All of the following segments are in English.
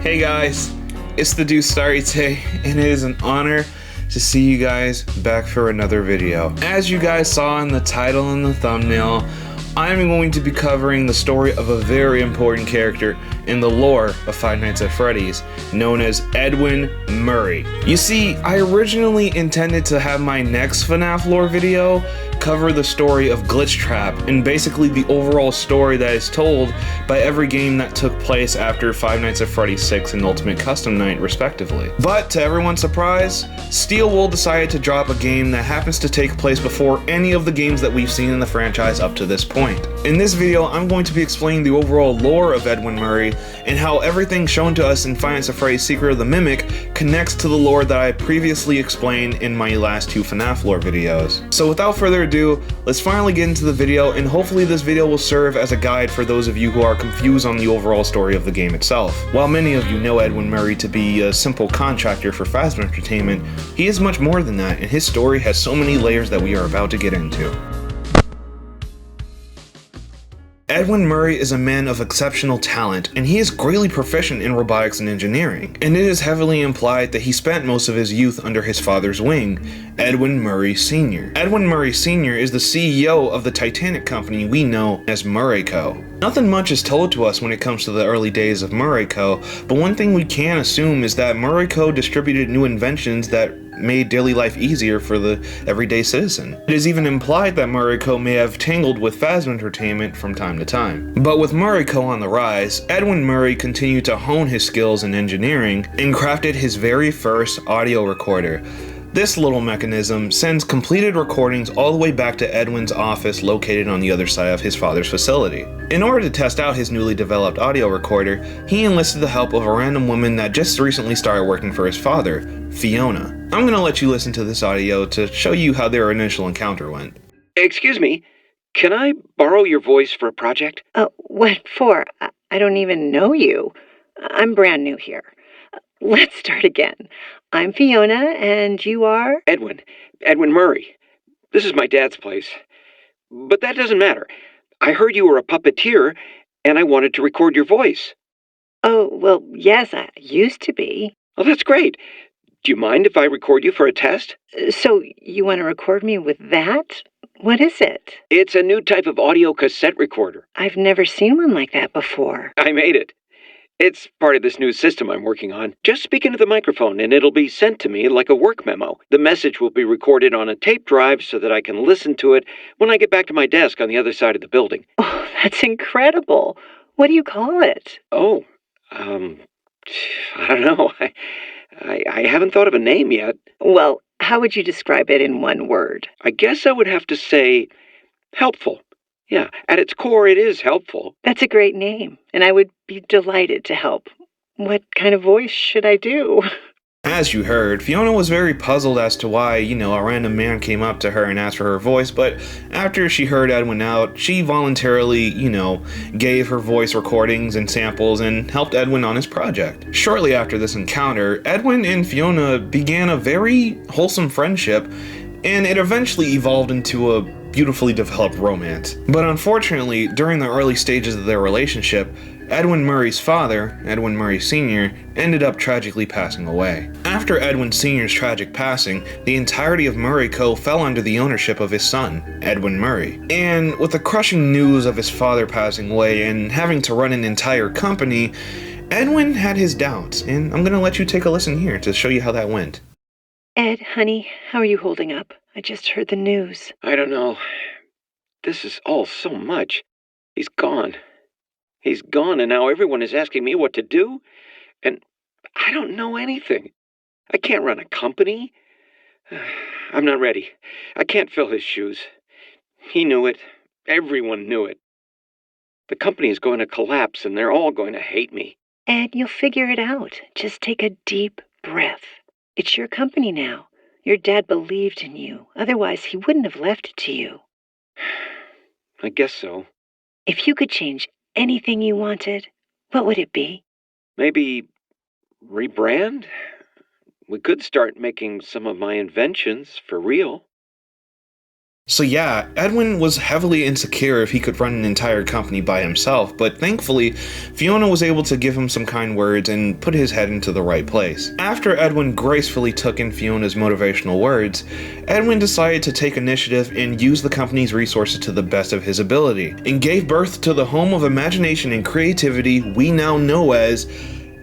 Hey guys, it's the Deuce Starite, and it is an honor to see you guys back for another video. As you guys saw in the title and the thumbnail, I'm going to be covering the story of a very important character in the lore of Five Nights at Freddy's, known as Edwin Murray. You see, I originally intended to have my next FNaFLore video cover the story of Glitch Trap and basically the overall story that is told by every game that took place after Five Nights at Freddy's 6 and Ultimate Custom Night respectively. But to everyone's surprise, Steelwool decided to drop a game that happens to take place before any of the games that we've seen in the franchise up to this point. In this video, I'm going to be explaining the overall lore of Edwin Murray and how everything shown to us in Five Nights at Freddy's Secret of the Mimic connects to the lore that I previously explained in my last two FNaFLore videos. So without further ado, let's finally get into the video, and hopefully this video will serve as a guide for those of you who are confused on the overall story of the game itself. While many of you know Edwin Murray to be a simple contractor for Phasma Entertainment, he is much more than that, and his story has so many layers that we are about to get into. Edwin Murray is a man of exceptional talent, and he is greatly proficient in robotics and engineering, and it is heavily implied that he spent most of his youth under his father's wing, Edwin Murray Sr. Edwin Murray Sr. is the CEO of the Titanic company we know as Murray Co. Nothing much is told to us when it comes to the early days of Murray Co., but one thing we can assume is that Murray Co. distributed new inventions that made daily life easier for the everyday citizen. It is even implied that Murray Co. may have tangled with Phasma Entertainment from time to time. But with Murray Co. on the rise, Edwin Murray continued to hone his skills in engineering and crafted his very first audio recorder. This little mechanism sends completed recordings all the way back to Edwin's office located on the other side of his father's facility. In order to test out his newly developed audio recorder, he enlisted the help of a random woman that just recently started working for his father, Fiona. I'm gonna let you listen to this audio to show you how their initial encounter went. Excuse me, can I borrow your voice for a project? What for? I don't even know you. I'm brand new here. Let's start again. I'm Fiona, and you are? Edwin Murray. This is my dad's place. But that doesn't matter. I heard you were a puppeteer, and I wanted to record your voice. Oh, well, yes, I used to be. Oh, that's great. Do you mind if I record you for a test? So you want to record me with that? What is it? It's a new type of audio cassette recorder. I've never seen one like that before. I made it. It's part of this new system I'm working on. Just speak into the microphone and it'll be sent to me like a work memo. The message will be recorded on a tape drive so that I can listen to it when I get back to my desk on the other side of the building. Oh, that's incredible. What do you call it? Oh, I don't know. I haven't thought of a name yet. Well, how would you describe it in one word? I guess I would have to say helpful. Yeah, at its core, it is helpful. That's a great name, and I would be delighted to help. What kind of voice should I do? As you heard, Fiona was very puzzled as to why, a random man came up to her and asked for her voice, but after she heard Edwin out, she voluntarily, gave her voice recordings and samples and helped Edwin on his project. Shortly after this encounter, Edwin and Fiona began a very wholesome friendship, and it eventually evolved into a beautifully developed romance. But unfortunately, during the early stages of their relationship, Edwin Murray's father, Edwin Murray Sr., ended up tragically passing away. After Edwin Sr.'s tragic passing, the entirety of Murray Co. fell under the ownership of his son, Edwin Murray. And with the crushing news of his father passing away and having to run an entire company, Edwin had his doubts, and I'm gonna let you take a listen here to show you how that went. Ed, honey, how are you holding up? I just heard the news. I don't know. This is all so much. He's gone. He's gone, and now everyone is asking me what to do, and I don't know anything. I can't run a company. I'm not ready. I can't fill his shoes. He knew it. Everyone knew it. The company is going to collapse, and they're all going to hate me. Ed, you'll figure it out. Just take a deep breath. It's your company now. Your dad believed in you. Otherwise, he wouldn't have left it to you. I guess so. If you could change anything you wanted, what would it be? Maybe rebrand? We could start making some of my inventions for real. So yeah, Edwin was heavily insecure if he could run an entire company by himself, but thankfully, Fiona was able to give him some kind words and put his head into the right place. After Edwin gracefully took in Fiona's motivational words, Edwin decided to take initiative and use the company's resources to the best of his ability, and gave birth to the home of imagination and creativity we now know as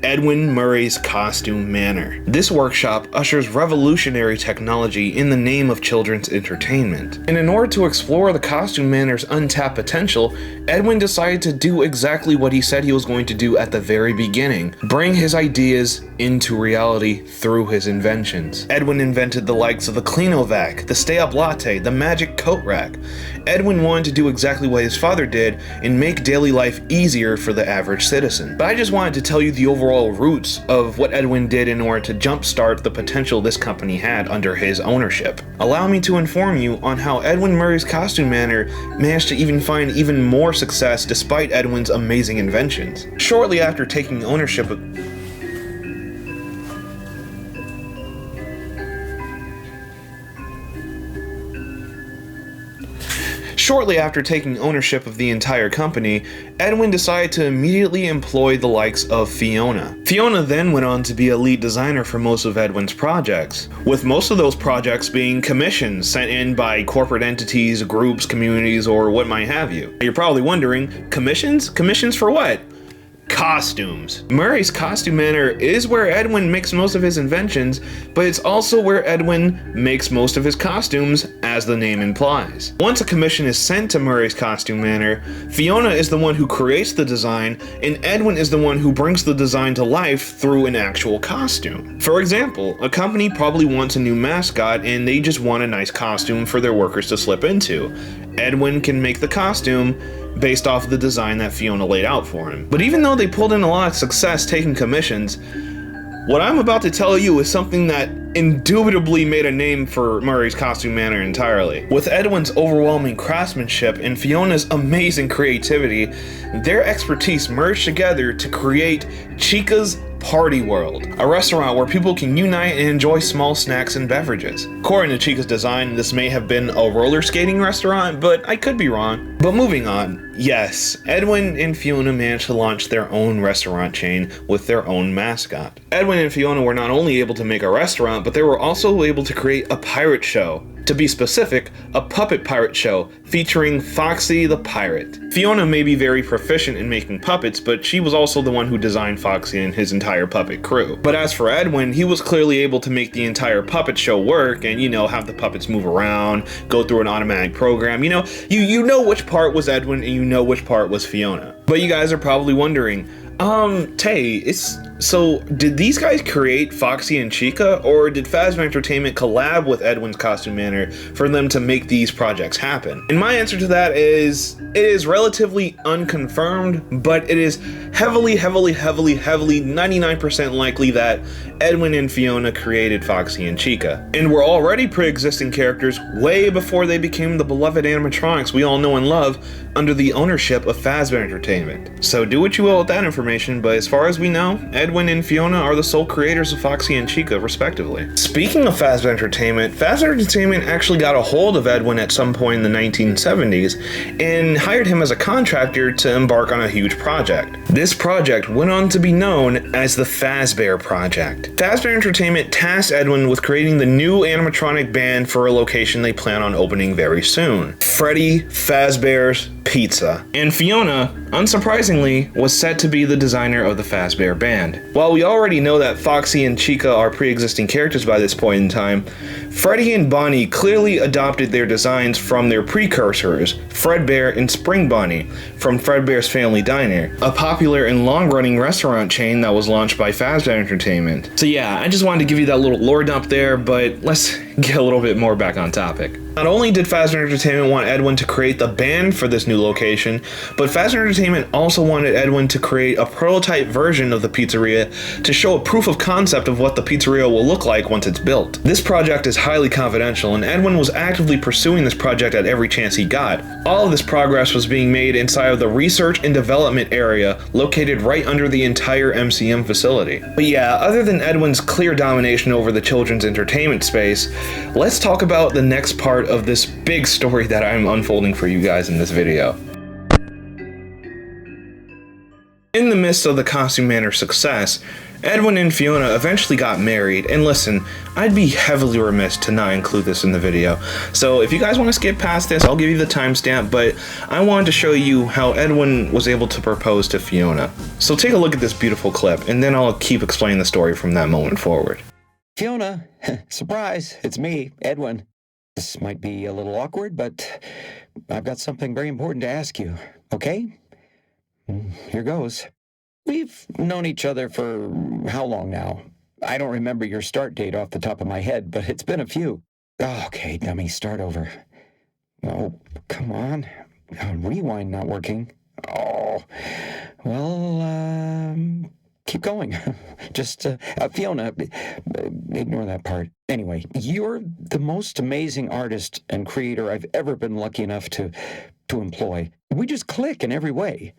Edwin Murray's Costume Manor. This workshop ushers revolutionary technology in the name of children's entertainment. And in order to explore the Costume Manor's untapped potential, Edwin decided to do exactly what he said he was going to do at the very beginning: bring his ideas into reality through his inventions. Edwin invented the likes of the Cleanovac, the Stay Up Latte, the Magic Coat Rack. Edwin wanted to do exactly what his father did and make daily life easier for the average citizen. But I just wanted to tell you the overall roots of what Edwin did in order to jumpstart the potential this company had under his ownership. Allow me to inform you on how Edwin Murray's Costume Manor managed to even find even more success despite Edwin's amazing inventions. Shortly after taking ownership of Shortly after taking ownership of the entire company, Edwin decided to immediately employ the likes of Fiona. Fiona then went on to be a lead designer for most of Edwin's projects, with most of those projects being commissions sent in by corporate entities, groups, communities, or what might have you. You're probably wondering, commissions? Commissions for what? Costumes. Murray's Costume Manor is where Edwin makes most of his inventions, but it's also where Edwin makes most of his costumes, as the name implies. Once a commission is sent to Murray's Costume Manor, Fiona is the one who creates the design, and Edwin is the one who brings the design to life through an actual costume. For example, a company probably wants a new mascot and they just want a nice costume for their workers to slip into. Edwin can make the costume based off of the design that Fiona laid out for him. But even though they pulled in a lot of success taking commissions, what I'm about to tell you is something that indubitably made a name for Murray's Costume Manor entirely. With Edwin's overwhelming craftsmanship and Fiona's amazing creativity, their expertise merged together to create Chica's Party World, a restaurant where people can unite and enjoy small snacks and beverages. According to Chica's design, this may have been a roller skating restaurant, but I could be wrong. But moving on, yes, Edwin and Fiona managed to launch their own restaurant chain with their own mascot. Edwin and Fiona were not only able to make a restaurant, but they were also able to create a pirate show. To be specific, a puppet pirate show featuring Foxy the Pirate. Fiona may be very proficient in making puppets, but she was also the one who designed Foxy and his entire puppet crew. But as for Edwin, he was clearly able to make the entire puppet show work and, have the puppets move around, go through an automatic program. You know which part was Edwin and you know which part was Fiona. But you guys are probably wondering, so did these guys create Foxy and Chica, or did Fazbear Entertainment collab with Edwin's Costume Manor for them to make these projects happen? And my answer to that is, it is relatively unconfirmed, but it is heavily 99% likely that Edwin and Fiona created Foxy and Chica, and were already pre-existing characters way before they became the beloved animatronics we all know and love under the ownership of Fazbear Entertainment. So do what you will with that information, but as far as we know, Edwin and Fiona are the sole creators of Foxy and Chica, respectively. Speaking of Fazbear Entertainment actually got a hold of Edwin at some point in the 1970s and hired him as a contractor to embark on a huge project. This project went on to be known as the Fazbear Project. Fazbear Entertainment tasked Edwin with creating the new animatronic band for a location they plan on opening very soon: Freddy Fazbear's Pizza. And Fiona, unsurprisingly, was set to be the designer of the Fazbear band. While we already know that Foxy and Chica are pre-existing characters by this point in time, Freddy and Bonnie clearly adopted their designs from their precursors, Fredbear and Spring Bonnie, from Fredbear's Family Diner, a popular and long-running restaurant chain that was launched by Fazbear Entertainment. So yeah, I just wanted to give you that little lore dump there, but let's get a little bit more back on topic. Not only did Fazbear Entertainment want Edwin to create the band for this new location, but Fazbear Entertainment also wanted Edwin to create a prototype version of the pizzeria to show a proof of concept of what the pizzeria will look like once it's built. This project is highly confidential, and Edwin was actively pursuing this project at every chance he got. All of this progress was being made inside of the research and development area located right under the entire MCM facility. But yeah, other than Edwin's clear domination over the children's entertainment space, let's talk about the next part of this big story that I'm unfolding for you guys in this video. In the midst of the Costume Manor's success, Edwin and Fiona eventually got married, and listen, I'd be heavily remiss to not include this in the video. So if you guys want to skip past this, I'll give you the timestamp, but I wanted to show you how Edwin was able to propose to Fiona. So take a look at this beautiful clip, and then I'll keep explaining the story from that moment forward. Fiona, surprise, it's me, Edwin. This might be a little awkward, but I've got something very important to ask you, okay? Here goes. We've known each other for how long now? I don't remember your start date off the top of my head, but it's been a few. Okay, dummy, start over. Oh, come on. Rewind not working. Oh, well, keep going. Just, Fiona, ignore that part. Anyway, you're the most amazing artist and creator I've ever been lucky enough to employ. We just click in every way.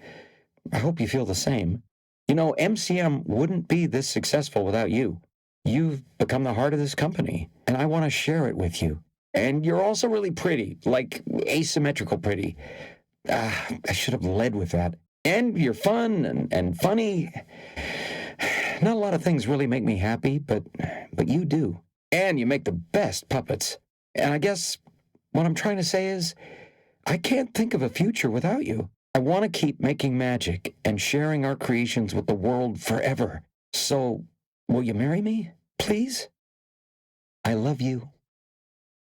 I hope you feel the same. You know, MCM wouldn't be this successful without you. You've become the heart of this company, and I want to share it with you. And you're also really pretty, like asymmetrical pretty. I should have led with that. And you're fun and funny. Not a lot of things really make me happy, but you do. And you make the best puppets. And I guess what I'm trying to say is, I can't think of a future without you. I want to keep making magic and sharing our creations with the world forever. So, will you marry me, please? I love you.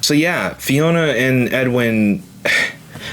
So yeah, Fiona and Edwin,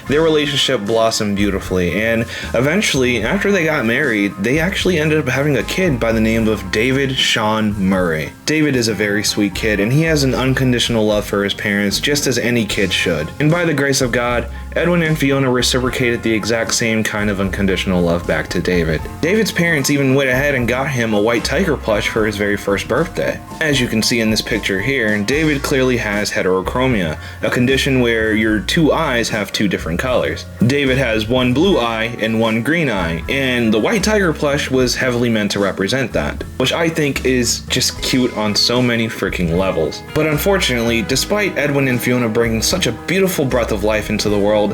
their relationship blossomed beautifully, and eventually, after they got married, they actually ended up having a kid by the name of David Sean Murray. David is a very sweet kid, and he has an unconditional love for his parents, just as any kid should. And by the grace of God, Edwin and Fiona reciprocated the exact same kind of unconditional love back to David. David's parents even went ahead and got him a white tiger plush for his very first birthday. As you can see in this picture here, David clearly has heterochromia, a condition where your two eyes have two different colors. David has one blue eye and one green eye, and the white tiger plush was heavily meant to represent that, which I think is just cute on so many freaking levels. But unfortunately, despite Edwin and Fiona bringing such a beautiful breath of life into the world,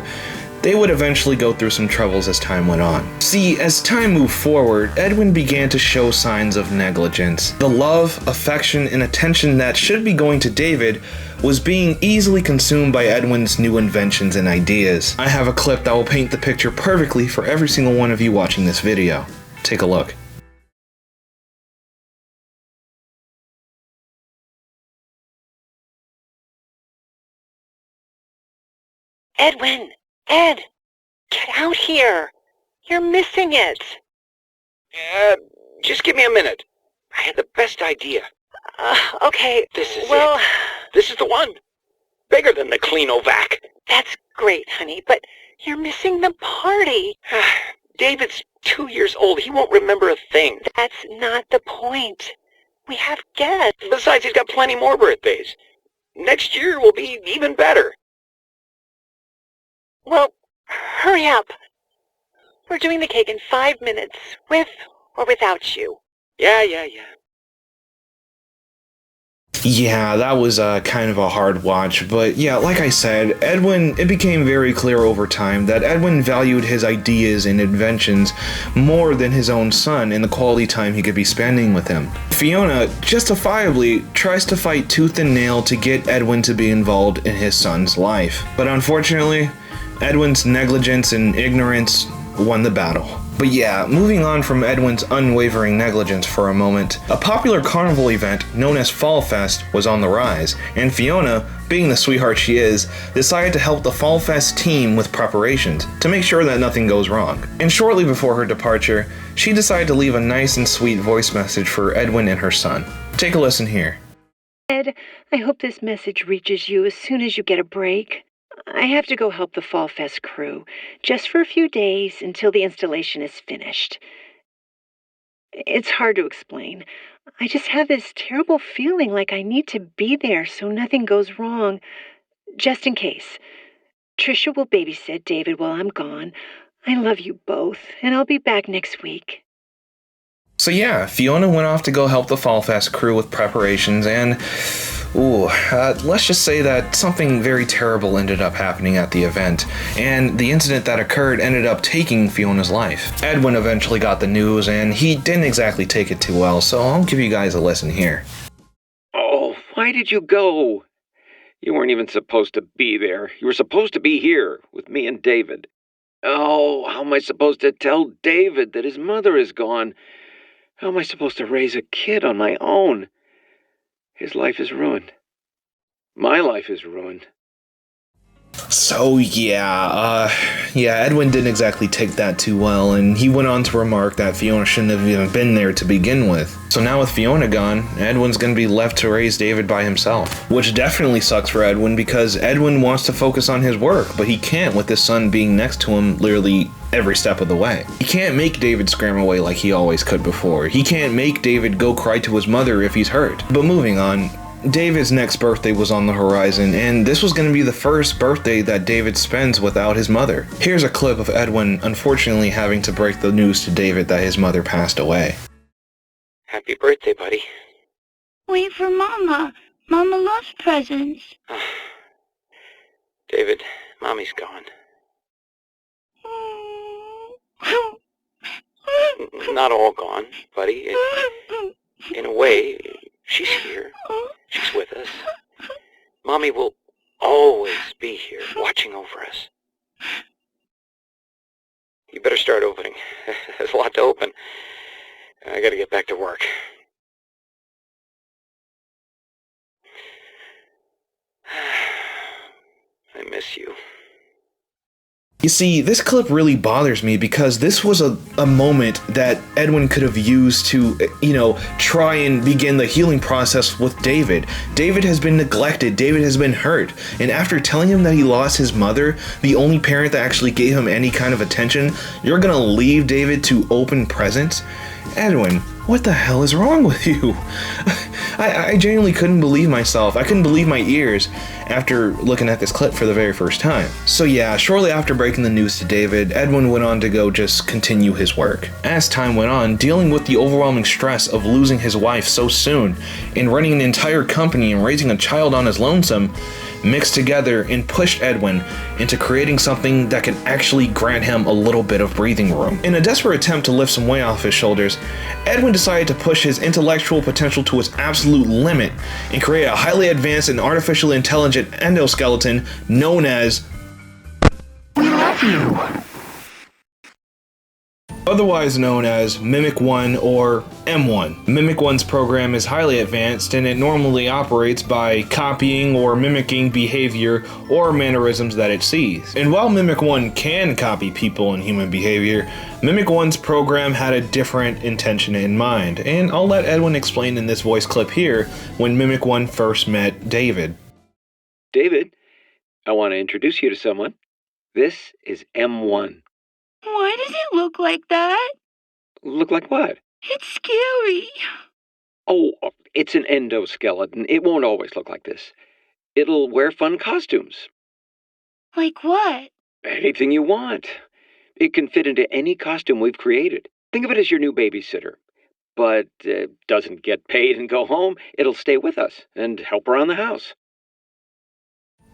they would eventually go through some troubles as time went on. See, as time moved forward, Edwin began to show signs of negligence. The love, affection, and attention that should be going to David was being easily consumed by Edwin's new inventions and ideas. I have a clip that will paint the picture perfectly for every single one of you watching this video. Take a look. Edwin! Ed! Get out here! You're missing it! Just give me a minute. I had the best idea. Okay, This is well, it. This is the one. Bigger than the Cleanovac. that's great, honey, but you're missing the party. David's 2 years old. He won't remember a thing. That's not the point. We have guests. Besides, he's got plenty more birthdays. Next year will be even better. Well, hurry up. We're doing the cake in 5 minutes, with or without you. Yeah. Yeah, that was kind of a hard watch, but yeah, like I said, it became very clear over time that Edwin valued his ideas and inventions more than his own son and the quality time he could be spending with him. Fiona justifiably tries to fight tooth and nail to get Edwin to be involved in his son's life, but unfortunately, Edwin's negligence and ignorance won the battle. But yeah, moving on from Edwin's unwavering negligence for a moment, a popular carnival event known as Fall Fest was on the rise, and Fiona, being the sweetheart she is, decided to help the Fall Fest team with preparations to make sure that nothing goes wrong. And shortly before her departure, she decided to leave a nice and sweet voice message for Edwin and her son. Take a listen here. Ed, I hope this message reaches you as soon as you get a break. I have to go help the Fall Fest crew, just for a few days until the installation is finished. It's hard to explain. I just have this terrible feeling like I need to be there so nothing goes wrong, just in case. Trisha will babysit David while I'm gone. I love you both, and I'll be back next week. So yeah, Fiona went off to go help the Fall Fest crew with preparations, and Let's just say that something very terrible ended up happening at the event, and the incident that occurred ended up taking Fiona's life. Edwin eventually got the news, and he didn't exactly take it too well, so I'll give you guys a listen here. Oh, why did you go? You weren't even supposed to be there. You were supposed to be here with me and David. Oh, how am I supposed to tell David that his mother is gone? How am I supposed to raise a kid on my own? His life is ruined. My life is ruined. So Edwin didn't exactly take that too well, and he went on to remark that Fiona shouldn't have even been there to begin with. So now with Fiona gone, Edwin's gonna be left to raise David by himself. Which definitely sucks for Edwin, because Edwin wants to focus on his work, but he can't with his son being next to him literally every step of the way. He can't make David scram away like he always could before. He can't make David go cry to his mother if he's hurt. But moving on, David's next birthday was on the horizon, and this was going to be the first birthday that David spends without his mother. Here's a clip of Edwin unfortunately having to break the news to David that his mother passed away. Happy birthday, buddy. Wait for Mama. Mama loves presents. David, Mommy's gone. Not all gone, buddy. In a way, she's here. She's with us. Mommy will always be here, watching over us. You better start opening. There's a lot to open. I gotta get back to work. I miss you. You see, this clip really bothers me because this was a moment that Edwin could have used to, try and begin the healing process with David. David has been neglected, David has been hurt, and after telling him that he lost his mother, the only parent that actually gave him any kind of attention, you're gonna leave David to open presents? Edwin, what the hell is wrong with you? I genuinely couldn't believe myself. I couldn't believe my ears after looking at this clip for the very first time. So yeah, shortly after breaking the news to David, Edwin went on to go just continue his work. As time went on, dealing with the overwhelming stress of losing his wife so soon, and running an entire company and raising a child on his lonesome, mixed together and pushed Edwin into creating something that could actually grant him a little bit of breathing room. In a desperate attempt to lift some weight off his shoulders, Edwin decided to push his intellectual potential to its absolute limit and create a highly advanced and artificially intelligent endoskeleton known as We love you. otherwise known as Mimic 1 or M1. Mimic 1's program is highly advanced, and it normally operates by copying or mimicking behavior or mannerisms that it sees. And while Mimic 1 can copy people and human behavior, Mimic 1's program had a different intention in mind, and I'll let Edwin explain in this voice clip here when Mimic 1 first met David. David, I want to introduce you to someone. This is M1. Why does it look like that? Look like what? It's scary. Oh, it's an endoskeleton. It won't always look like this. It'll wear fun costumes. Like what? Anything you want. It can fit into any costume we've created. Think of it as your new babysitter. But doesn't get paid and go home. It'll stay with us and help around the house.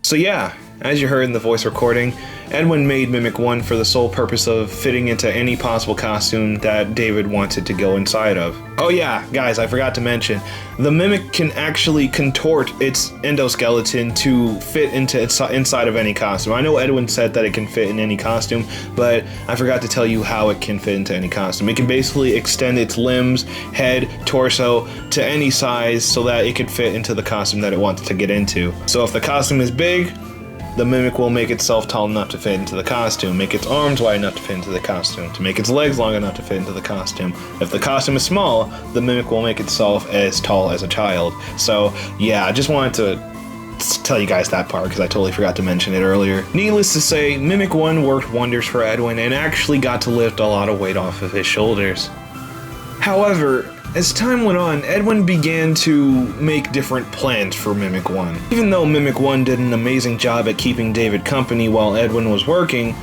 So yeah, as you heard in the voice recording, Edwin made Mimic 1 for the sole purpose of fitting into any possible costume that David wanted to go inside of. Oh yeah, guys, I forgot to mention, the Mimic can actually contort its endoskeleton to fit into inside of any costume. I know Edwin said that it can fit in any costume, but I forgot to tell you how it can fit into any costume. It can basically extend its limbs, head, torso to any size so that it could fit into the costume that it wants to get into. So if the costume is big, the Mimic will make itself tall enough to fit into the costume, make its arms wide enough to fit into the costume, to make its legs long enough to fit into the costume. If the costume is small, the Mimic will make itself as tall as a child. So yeah, I just wanted to tell you guys that part because I totally forgot to mention it earlier. Needless to say, Mimic 1 worked wonders for Edwin and actually got to lift a lot of weight off of his shoulders. However, as time went on, Edwin began to make different plans for Mimic 1. Even though Mimic 1 did an amazing job at keeping David company while Edwin was working,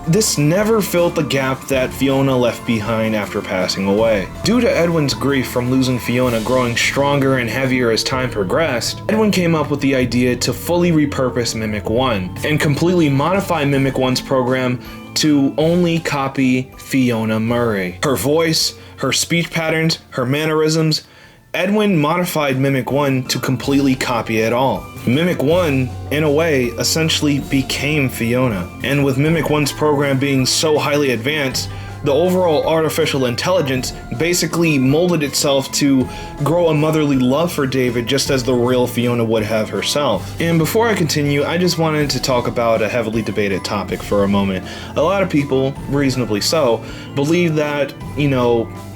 this never filled the gap that Fiona left behind after passing away. Due to Edwin's grief from losing Fiona growing stronger and heavier as time progressed, Edwin came up with the idea to fully repurpose Mimic 1 and completely modify Mimic 1's program to only copy Fiona Murray. Her voice, her speech patterns, her mannerisms, Edwin modified Mimic 1 to completely copy it all. Mimic 1, in a way, essentially became Fiona. And with Mimic 1's program being so highly advanced, the overall artificial intelligence basically molded itself to grow a motherly love for David just as the real Fiona would have herself. And before I continue, I just wanted to talk about a heavily debated topic for a moment. A lot of people, reasonably so, believe that,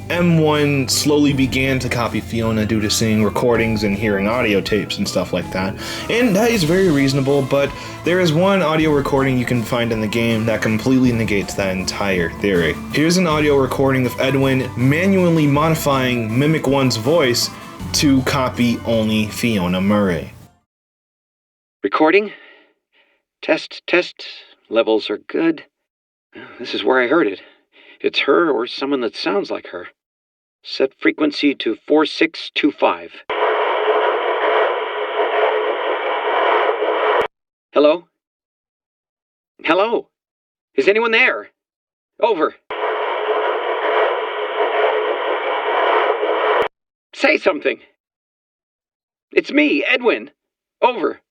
M1 slowly began to copy Fiona due to seeing recordings and hearing audio tapes and stuff like that. And that is very reasonable, but there is one audio recording you can find in the game that completely negates that entire theory. Here's an audio recording of Edwin manually modifying Mimic 1's voice to copy only Fiona Murray. Recording? Test. Levels are good. This is where I heard it. It's her or someone that sounds like her. Set frequency to 4625. Hello? Hello? Is anyone there? Over. Say something. It's me, Edwin. Over.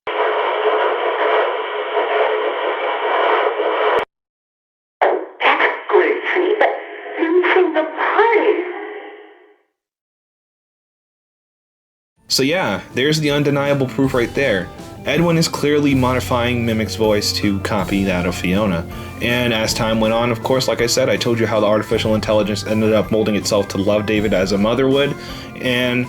So yeah, there's the undeniable proof right there. Edwin is clearly modifying Mimic's voice to copy that of Fiona. And as time went on, of course, like I said, I told you how the artificial intelligence ended up molding itself to love David as a mother would, and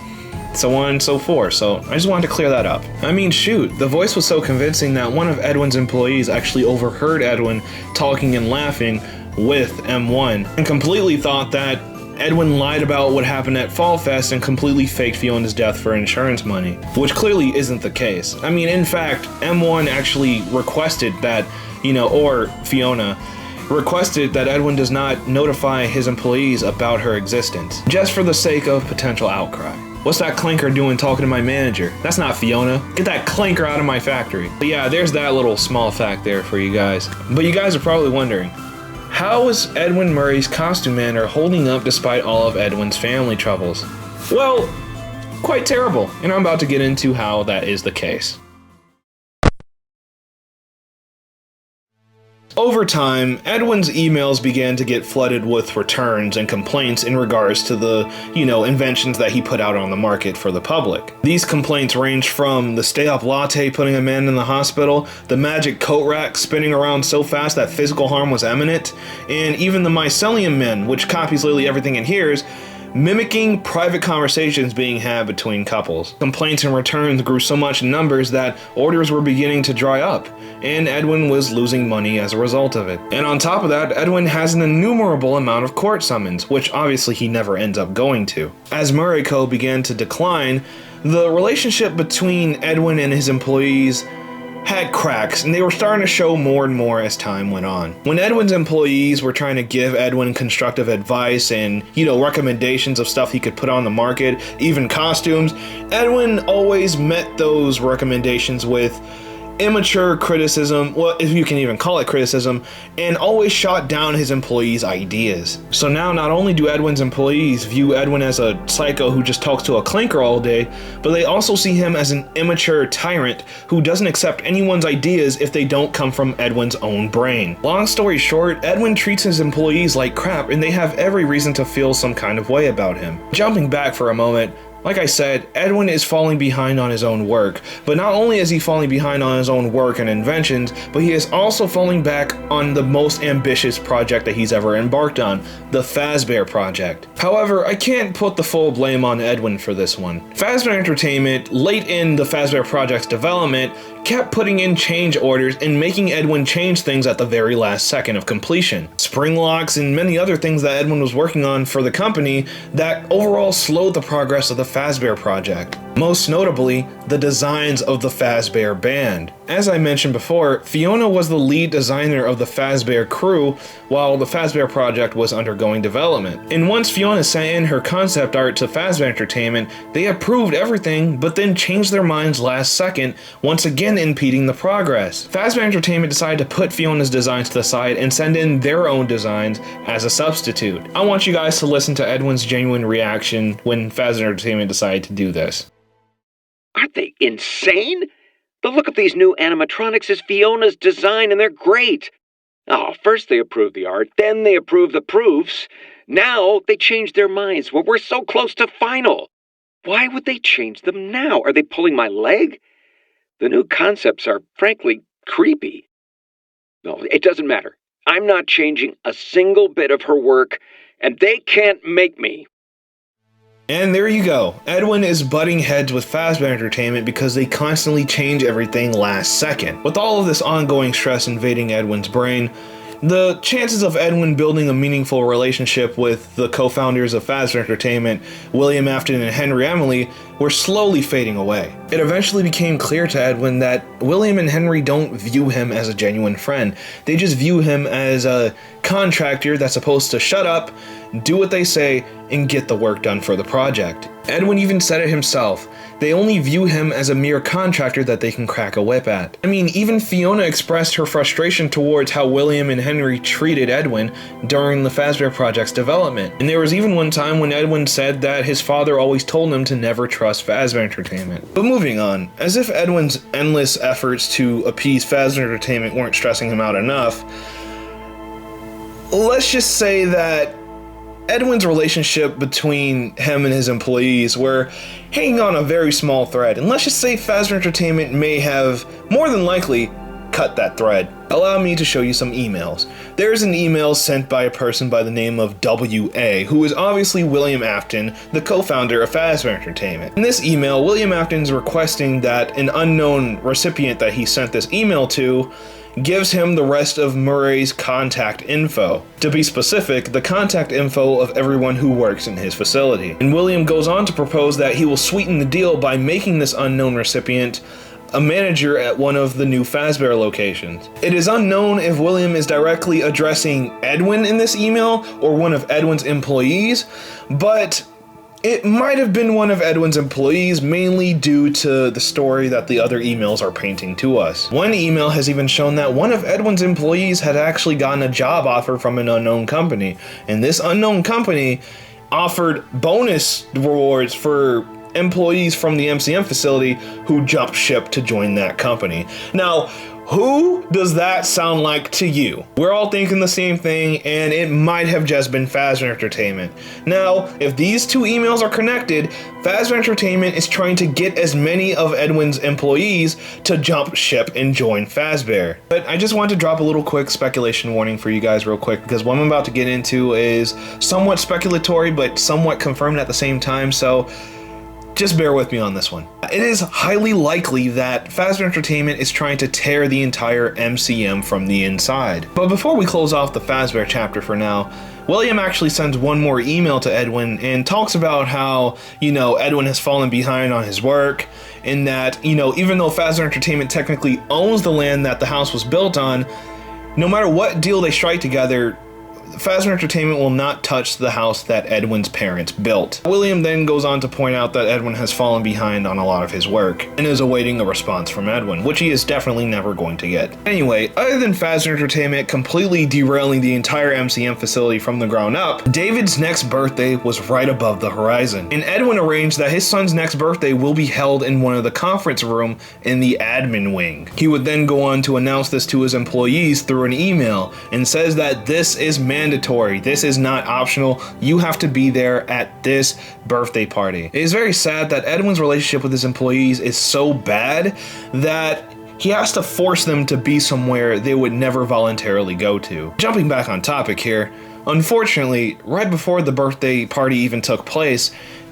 so on and so forth. So I just wanted to clear that up. I mean, shoot, the voice was so convincing that one of Edwin's employees actually overheard Edwin talking and laughing with M1 and completely thought that Edwin lied about what happened at Fall Fest and completely faked Fiona's death for insurance money, which clearly isn't the case. I mean, in fact, M1 actually requested that, or Fiona requested that Edwin does not notify his employees about her existence, just for the sake of potential outcry. What's that clanker doing talking to my manager? That's not Fiona. Get that clanker out of my factory. But yeah, there's that little small fact there for you guys. But you guys are probably wondering, how is Edwin Murray's costume manner holding up despite all of Edwin's family troubles? Well, quite terrible, and I'm about to get into how that is the case. Over time, Edwin's emails began to get flooded with returns and complaints in regards to the, inventions that he put out on the market for the public. These complaints ranged from the stay-up latte putting a man in the hospital, the magic coat rack spinning around so fast that physical harm was imminent, and even the mycelium men, which copies literally everything it hears, mimicking private conversations being had between couples. Complaints and returns grew so much in numbers that orders were beginning to dry up, and Edwin was losing money as a result of it. And on top of that, Edwin has an innumerable amount of court summons, which obviously he never ends up going to. As Murray Co. began to decline, the relationship between Edwin and his employees had cracks, and they were starting to show more and more as time went on. When Edwin's employees were trying to give Edwin constructive advice and, recommendations of stuff he could put on the market, even costumes, Edwin always met those recommendations with immature criticism, well, if you can even call it criticism, and always shot down his employees' ideas. So now not only do Edwin's employees view Edwin as a psycho who just talks to a clanker all day, but they also see him as an immature tyrant who doesn't accept anyone's ideas if they don't come from Edwin's own brain. Long story short, Edwin treats his employees like crap, and they have every reason to feel some kind of way about him. Jumping back for a moment, like I said, Edwin is falling behind on his own work, but not only is he falling behind on his own work and inventions, but he is also falling back on the most ambitious project that he's ever embarked on, the Fazbear project. However, I can't put the full blame on Edwin for this one. Fazbear Entertainment, late in the Fazbear project's development, kept putting in change orders and making Edwin change things at the very last second of completion. Spring locks and many other things that Edwin was working on for the company that overall slowed the progress of the Fazbear project. Most notably, the designs of the Fazbear band. As I mentioned before, Fiona was the lead designer of the Fazbear crew while the Fazbear project was undergoing development. And once Fiona sent in her concept art to Fazbear Entertainment, they approved everything but then changed their minds last second, once again impeding the progress. Fazbear Entertainment decided to put Fiona's designs to the side and send in their own designs as a substitute. I want you guys to listen to Edwin's genuine reaction when Fazbear Entertainment decided to do this. Aren't they insane? The look of these new animatronics is Fiona's design, and they're great. Oh, first they approved the art, then they approved the proofs. Now they changed their minds. Well, we're so close to final. Why would they change them now? Are they pulling my leg? The new concepts are, frankly, creepy. No, it doesn't matter. I'm not changing a single bit of her work, and they can't make me. And there you go. Edwin is butting heads with Fazbear Entertainment because they constantly change everything last second. With all of this ongoing stress invading Edwin's brain, the chances of Edwin building a meaningful relationship with the co-founders of Fazbear Entertainment, William Afton and Henry Emily, were slowly fading away. It eventually became clear to Edwin that William and Henry don't view him as a genuine friend. They just view him as a contractor that's supposed to shut up, do what they say, and get the work done for the project. Edwin even said it himself. They only view him as a mere contractor that they can crack a whip at. I mean, even Fiona expressed her frustration towards how William and Henry treated Edwin during the Fazbear project's development. And there was even one time when Edwin said that his father always told him to never trust Fazbear Entertainment. But moving on, as if Edwin's endless efforts to appease Fazbear Entertainment weren't stressing him out enough, let's just say that Edwin's relationship between him and his employees were hanging on a very small thread, and let's just say Fazbear Entertainment may have, more than likely, cut that thread. Allow me to show you some emails. There's an email sent by a person by the name of W.A., who is obviously William Afton, the co-founder of Fazbear Entertainment. In this email, William Afton's requesting that an unknown recipient that he sent this email to gives him the rest of Murray's contact info. To be specific, the contact info of everyone who works in his facility. And William goes on to propose that he will sweeten the deal by making this unknown recipient a manager at one of the new Fazbear locations. It is unknown if William is directly addressing Edwin in this email or one of Edwin's employees, but it might have been one of Edwin's employees, mainly due to the story that the other emails are painting to us. One email has even shown that one of Edwin's employees had actually gotten a job offer from an unknown company, and this unknown company offered bonus rewards for employees from the MCM facility who jumped ship to join that company. Now, who does that sound like to you? We're all thinking the same thing, and it might have just been Fazbear Entertainment. Now, if these two emails are connected, Fazbear Entertainment is trying to get as many of Edwin's employees to jump ship and join Fazbear. But I just want to drop a little quick speculation warning for you guys real quick, because what I'm about to get into is somewhat speculatory, but somewhat confirmed at the same time, so just bear with me on this one. It is highly likely that Fazbear Entertainment is trying to tear the entire MCM from the inside. But before we close off the Fazbear chapter for now, William actually sends one more email to Edwin and talks about how, Edwin has fallen behind on his work, and that, even though Fazbear Entertainment technically owns the land that the house was built on, no matter what deal they strike together, Fazbear Entertainment will not touch the house that Edwin's parents built. William then goes on to point out that Edwin has fallen behind on a lot of his work and is awaiting a response from Edwin, which he is definitely never going to get. Anyway, other than Fazbear Entertainment completely derailing the entire MCM facility from the ground up, David's next birthday was right above the horizon, and Edwin arranged that his son's next birthday will be held in one of the conference room in the admin wing. He would then go on to announce this to his employees through an email and says that this is mandatory. This is not optional. You have to be there at this birthday party. It is very sad that Edwin's relationship with his employees is so bad that he has to force them to be somewhere they would never voluntarily go to. Jumping back on topic here, unfortunately, right before the birthday party even took place,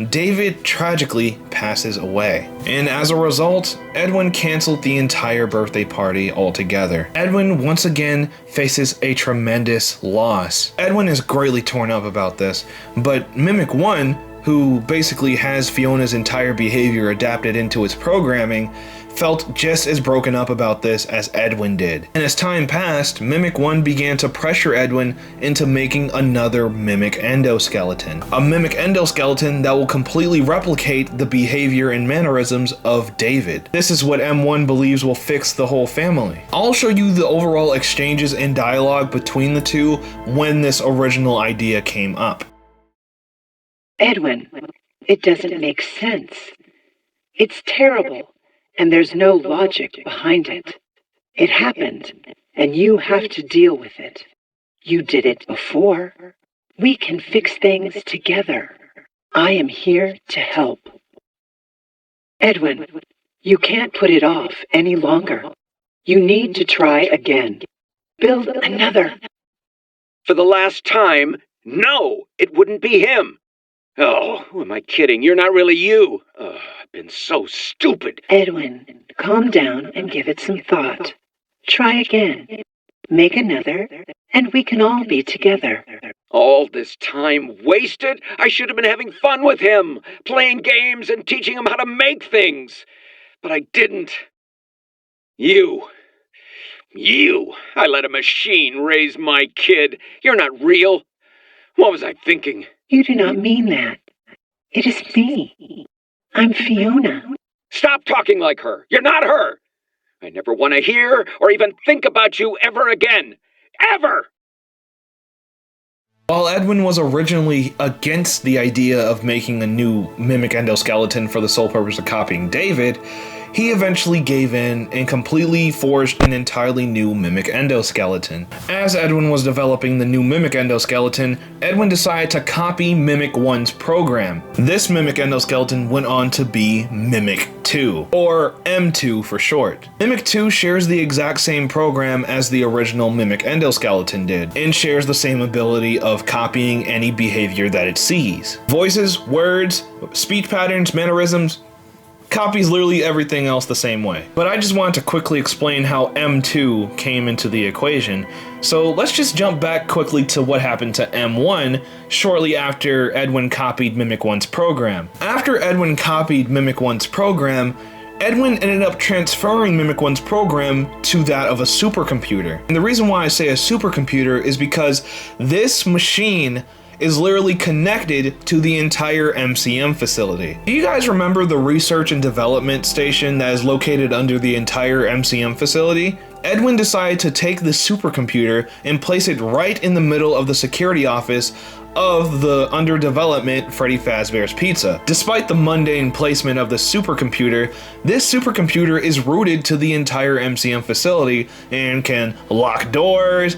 David tragically passes away. And as a result, Edwin canceled the entire birthday party altogether. Edwin once again faces a tremendous loss. Edwin is greatly torn up about this, but Mimic 1 who basically has Fiona's entire behavior adapted into its programming, felt just as broken up about this as Edwin did. And as time passed, Mimic 1 began to pressure Edwin into making another Mimic endoskeleton. A Mimic endoskeleton that will completely replicate the behavior and mannerisms of David. This is what M1 believes will fix the whole family. I'll show you the overall exchanges and dialogue between the two when this original idea came up. Edwin, it doesn't make sense. It's terrible. And there's no logic behind it. It happened, and you have to deal with it. You did it before. We can fix things together. I am here to help. Edwin, you can't put it off any longer. You need to try again. Build another. For the last time, no, it wouldn't be him. Oh, who am I kidding? You're not really you. I've been so stupid. Edwin, calm down and give it some thought. Try again. Make another, and we can all be together. All this time wasted? I should have been having fun with him, playing games and teaching him how to make things. But I didn't. You, I let a machine raise my kid. You're not real. What was I thinking? You do not mean that. It is me. I'm Fiona. Stop talking like her. You're not her. I never want to hear or even think about you ever again. Ever! While Edwin was originally against the idea of making a new Mimic endoskeleton for the sole purpose of copying David, he eventually gave in and completely forged an entirely new Mimic endoskeleton. As Edwin was developing the new Mimic endoskeleton, Edwin decided to copy Mimic 1's program. This Mimic endoskeleton went on to be Mimic 2, or M2 for short. Mimic 2 shares the exact same program as the original Mimic endoskeleton did, and shares the same ability of copying any behavior that it sees. Voices, words, speech patterns, mannerisms, copies literally everything else the same way. But I just wanted to quickly explain how M2 came into the equation. So let's just jump back quickly to what happened to M1 shortly after Edwin copied Mimic 1's program. After Edwin copied Mimic 1's program, Edwin ended up transferring Mimic 1's program to that of a supercomputer. And the reason why I say a supercomputer is because this machine is literally connected to the entire MCM facility. Do you guys remember the research and development station that is located under the entire MCM facility? Edwin decided to take the supercomputer and place it right in the middle of the security office of the under development Freddy Fazbear's Pizza. Despite the mundane placement of the supercomputer, this supercomputer is rooted to the entire MCM facility and can lock doors,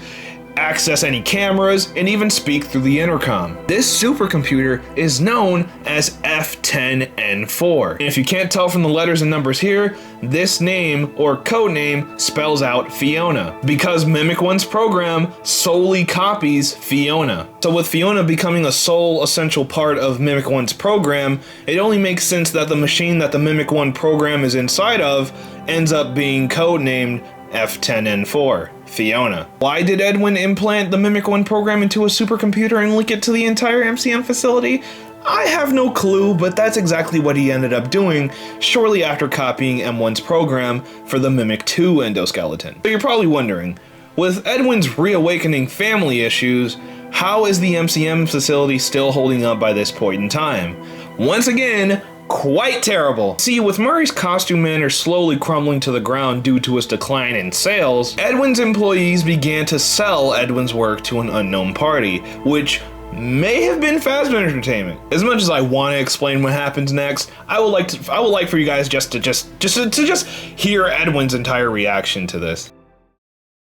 access any cameras, and even speak through the intercom. This supercomputer is known as F10N4. And if you can't tell from the letters and numbers here, this name or code name spells out Fiona, because Mimic 1's program solely copies Fiona. So with Fiona becoming a sole essential part of Mimic 1's program, it only makes sense that the machine that the Mimic 1 program is inside of ends up being codenamed F10N4, Fiona. Why did Edwin implant the Mimic 1 program into a supercomputer and link it to the entire MCM facility? I have no clue, but that's exactly what he ended up doing shortly after copying M1's program for the Mimic 2 endoskeleton. So you're probably wondering, with Edwin's reawakening family issues, how is the MCM facility still holding up by this point in time? Once again, quite terrible. See, with Murray's costume manor slowly crumbling to the ground due to its decline in sales, Edwin's employees began to sell Edwin's work to an unknown party, which may have been Fazbear Entertainment. As much as I want to explain what happens next, I would like for you guys to hear Edwin's entire reaction to this.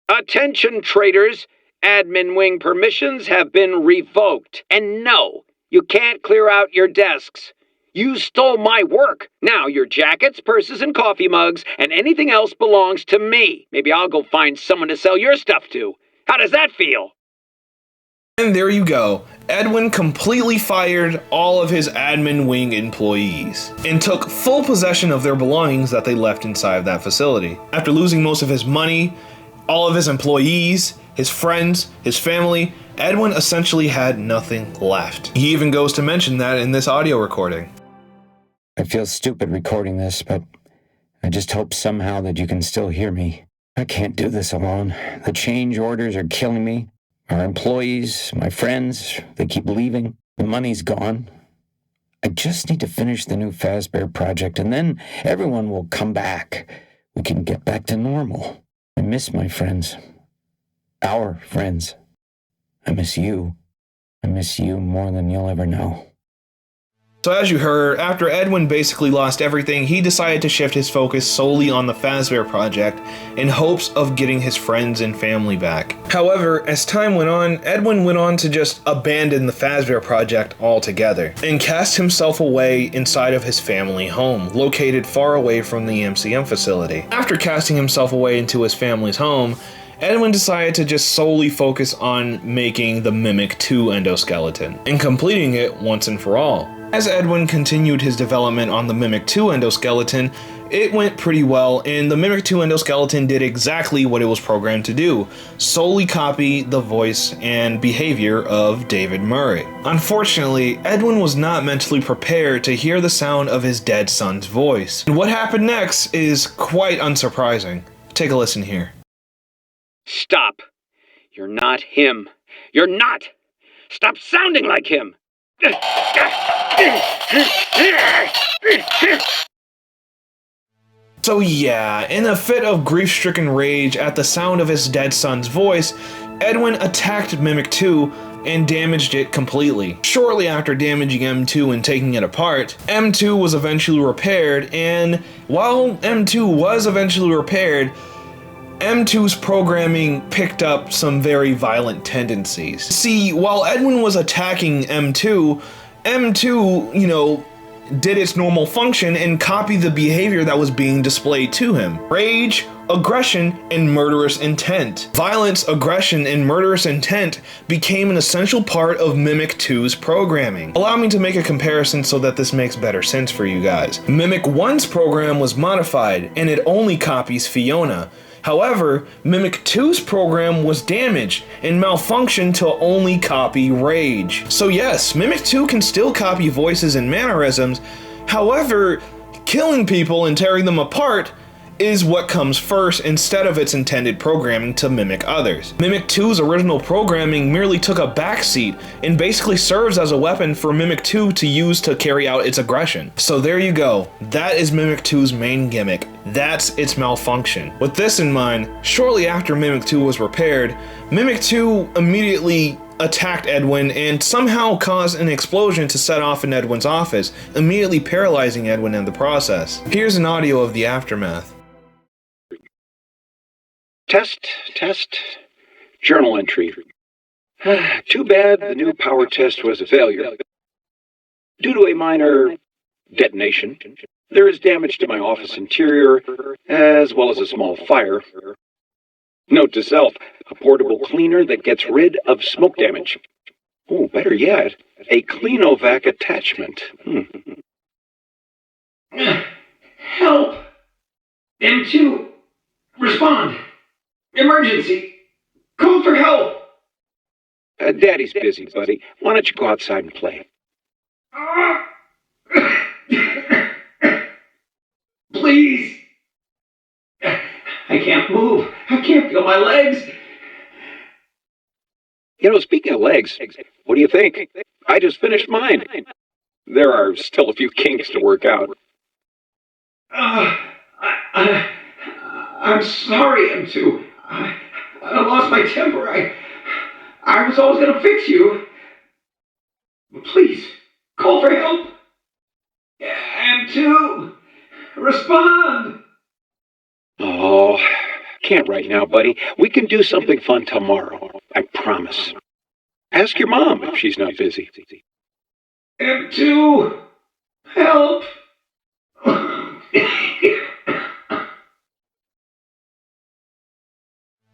Attention traders, admin wing permissions have been revoked. And no, you can't clear out your desks. You stole my work. Now your jackets, purses, and coffee mugs, and anything else belongs to me. Maybe I'll go find someone to sell your stuff to. How does that feel? And there you go. Edwin completely fired all of his admin wing employees and took full possession of their belongings that they left inside of that facility. After losing most of his money, all of his employees, his friends, his family, Edwin essentially had nothing left. He even goes to mention that in this audio recording. I feel stupid recording this, but I just hope somehow that you can still hear me. I can't do this alone. The change orders are killing me. Our employees, my friends, they keep leaving. The money's gone. I just need to finish the new Fazbear project, and then everyone will come back. We can get back to normal. I miss my friends. Our friends. I miss you. I miss you more than you'll ever know. So as you heard, after Edwin basically lost everything, he decided to shift his focus solely on the Fazbear project in hopes of getting his friends and family back. However, as time went on, Edwin went on to just abandon the Fazbear project altogether and cast himself away inside of his family home, located far away from the MCM facility. After casting himself away into his family's home, Edwin decided to just solely focus on making the Mimic 2 endoskeleton and completing it once and for all. As Edwin continued his development on the Mimic 2 endoskeleton, it went pretty well, and the Mimic 2 endoskeleton did exactly what it was programmed to do, solely copy the voice and behavior of David Murray. Unfortunately, Edwin was not mentally prepared to hear the sound of his dead son's voice. And what happened next is quite unsurprising. Take a listen here. Stop. You're not him. You're not. Stop sounding like him. So yeah, in a fit of grief-stricken rage at the sound of his dead son's voice, Edwin attacked Mimic 2 and damaged it completely. Shortly after damaging M2 and taking it apart, M2 was eventually repaired, and while M2 was eventually repaired, M2's programming picked up some very violent tendencies. See, while Edwin was attacking M2, M2, did its normal function and copied the behavior that was being displayed to him. Rage, aggression, and murderous intent. Violence, aggression, and murderous intent became an essential part of Mimic 2's programming. Allow me to make a comparison so that this makes better sense for you guys. Mimic 1's program was modified, and it only copies Fiona. However, Mimic 2's program was damaged and malfunctioned to only copy Rage. So yes, Mimic 2 can still copy voices and mannerisms, however, killing people and tearing them apart is what comes first instead of its intended programming to mimic others. Mimic 2's original programming merely took a backseat and basically serves as a weapon for Mimic 2 to use to carry out its aggression. So there you go, that is Mimic 2's main gimmick. That's its malfunction. With this in mind, shortly after Mimic 2 was repaired, Mimic 2 immediately attacked Edwin and somehow caused an explosion to set off in Edwin's office, immediately paralyzing Edwin in the process. Here's an audio of the aftermath. Test. Journal entry. Too bad the new power test was a failure. Due to a minor detonation, there is damage to my office interior, as well as a small fire. Note to self, a portable cleaner that gets rid of smoke damage. Oh, better yet, a Cleanovac attachment. Help! M2, respond! Emergency! Call for help! Daddy's busy, buddy. Why don't you go outside and play? Please! I can't move. I can't feel my legs. Speaking of legs, what do you think? I just finished mine. There are still a few kinks to work out. I'm sorry, M2. I lost my temper. I was always going to fix you. Please, call for help. M2, respond. Oh, can't right now, buddy. We can do something fun tomorrow. I promise. Ask your mom if she's not busy. M2, help.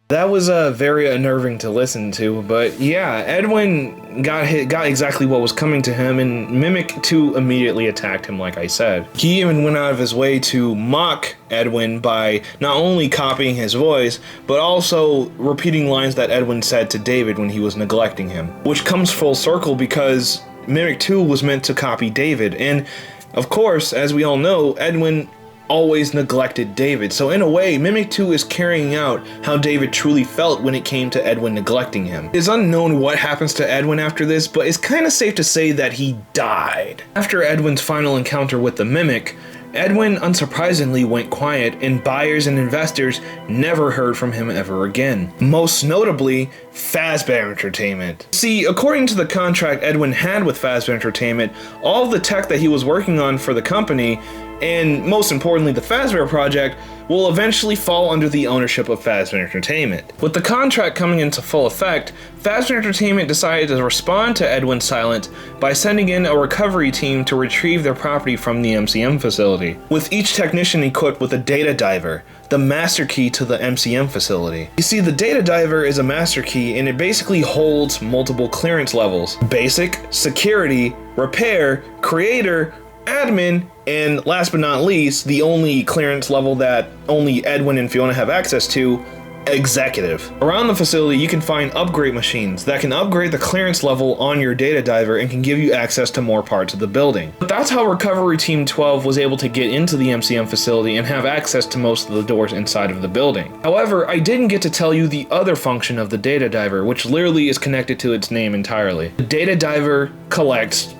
That was very unnerving to listen to, but yeah, Edwin got exactly what was coming to him, and Mimic 2 immediately attacked him, like I said. He even went out of his way to mock Edwin by not only copying his voice, but also repeating lines that Edwin said to David when he was neglecting him. Which comes full circle because Mimic 2 was meant to copy David, and of course, as we all know, Edwin always neglected David. So in a way, Mimic 2 is carrying out how David truly felt when it came to Edwin neglecting him. It is unknown what happens to Edwin after this, but it's kind of safe to say that he died. After Edwin's final encounter with the Mimic, Edwin unsurprisingly went quiet, and buyers and investors never heard from him ever again. Most notably, Fazbear Entertainment. See, according to the contract Edwin had with Fazbear Entertainment, all of the tech that he was working on for the company, and most importantly the Fazbear project, will eventually fall under the ownership of Fazbear Entertainment. With the contract coming into full effect, Fazbear Entertainment decided to respond to Edwin's silence by sending in a recovery team to retrieve their property from the MCM facility, with each technician equipped with a data diver, the master key to the MCM facility. You see, the data diver is a master key, and it basically holds multiple clearance levels: basic, security, repair, creator, admin, and last but not least, the only clearance level that only Edwin and Fiona have access to, executive. Around the facility, you can find upgrade machines that can upgrade the clearance level on your data diver and can give you access to more parts of the building. But that's how Recovery Team 12 was able to get into the MCM facility and have access to most of the doors inside of the building. However, I didn't get to tell you the other function of the data diver, which literally is connected to its name entirely. The data diver collects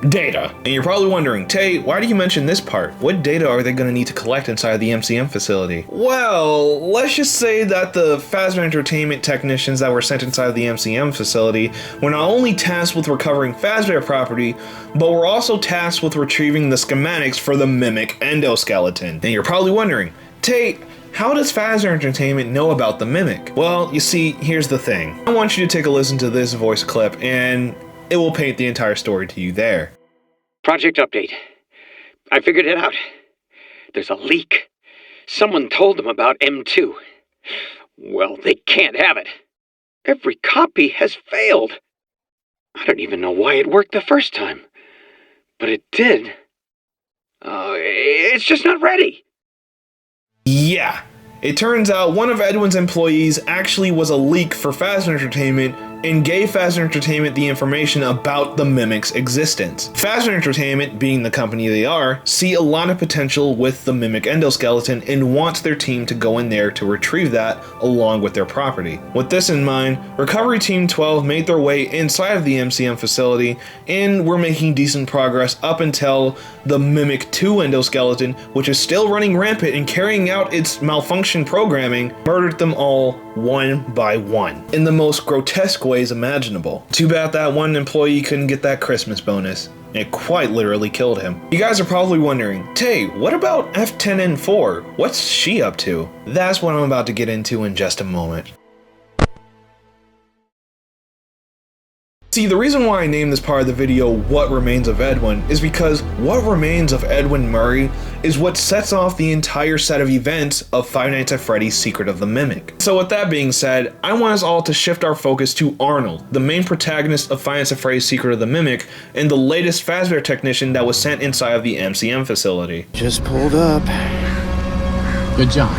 data. And you're probably wondering, Tay, why do you mention this part? What data are they going to need to collect inside the MCM facility? Well, let's just say that the Fazbear Entertainment technicians that were sent inside the MCM facility were not only tasked with recovering Fazbear property, but were also tasked with retrieving the schematics for the Mimic endoskeleton. And you're probably wondering, Tay, how does Fazbear Entertainment know about the Mimic? Well, you see, here's the thing. I want you to take a listen to this voice clip, and it will paint the entire story to you there. Project update. I figured it out. There's a leak. Someone told them about M2. Well, they can't have it. Every copy has failed. I don't even know why it worked the first time. But it did. It's just not ready. Yeah. It turns out one of Edwin's employees actually was a leak for Fazbear Entertainment and gave Fazbear Entertainment the information about the Mimic's existence. Fazbear Entertainment, being the company they are, see a lot of potential with the Mimic endoskeleton and wants their team to go in there to retrieve that along with their property. With this in mind, Recovery Team 12 made their way inside of the MCM facility and were making decent progress up until the Mimic 2 endoskeleton, which is still running rampant and carrying out its malfunction programming, murdered them all one by one in the most grotesque ways imaginable. Too bad that one employee couldn't get that Christmas bonus. It quite literally killed him. You guys are probably wondering, Tay, what about F10N4? What's she up to? That's what I'm about to get into in just a moment. See, the reason why I named this part of the video What Remains of Edwin is because what remains of Edwin Murray is what sets off the entire set of events of Five Nights at Freddy's Secret of the Mimic. So with that being said, I want us all to shift our focus to Arnold, the main protagonist of Five Nights at Freddy's Secret of the Mimic, and the latest Fazbear technician that was sent inside of the MCM facility. Just pulled up. Good job.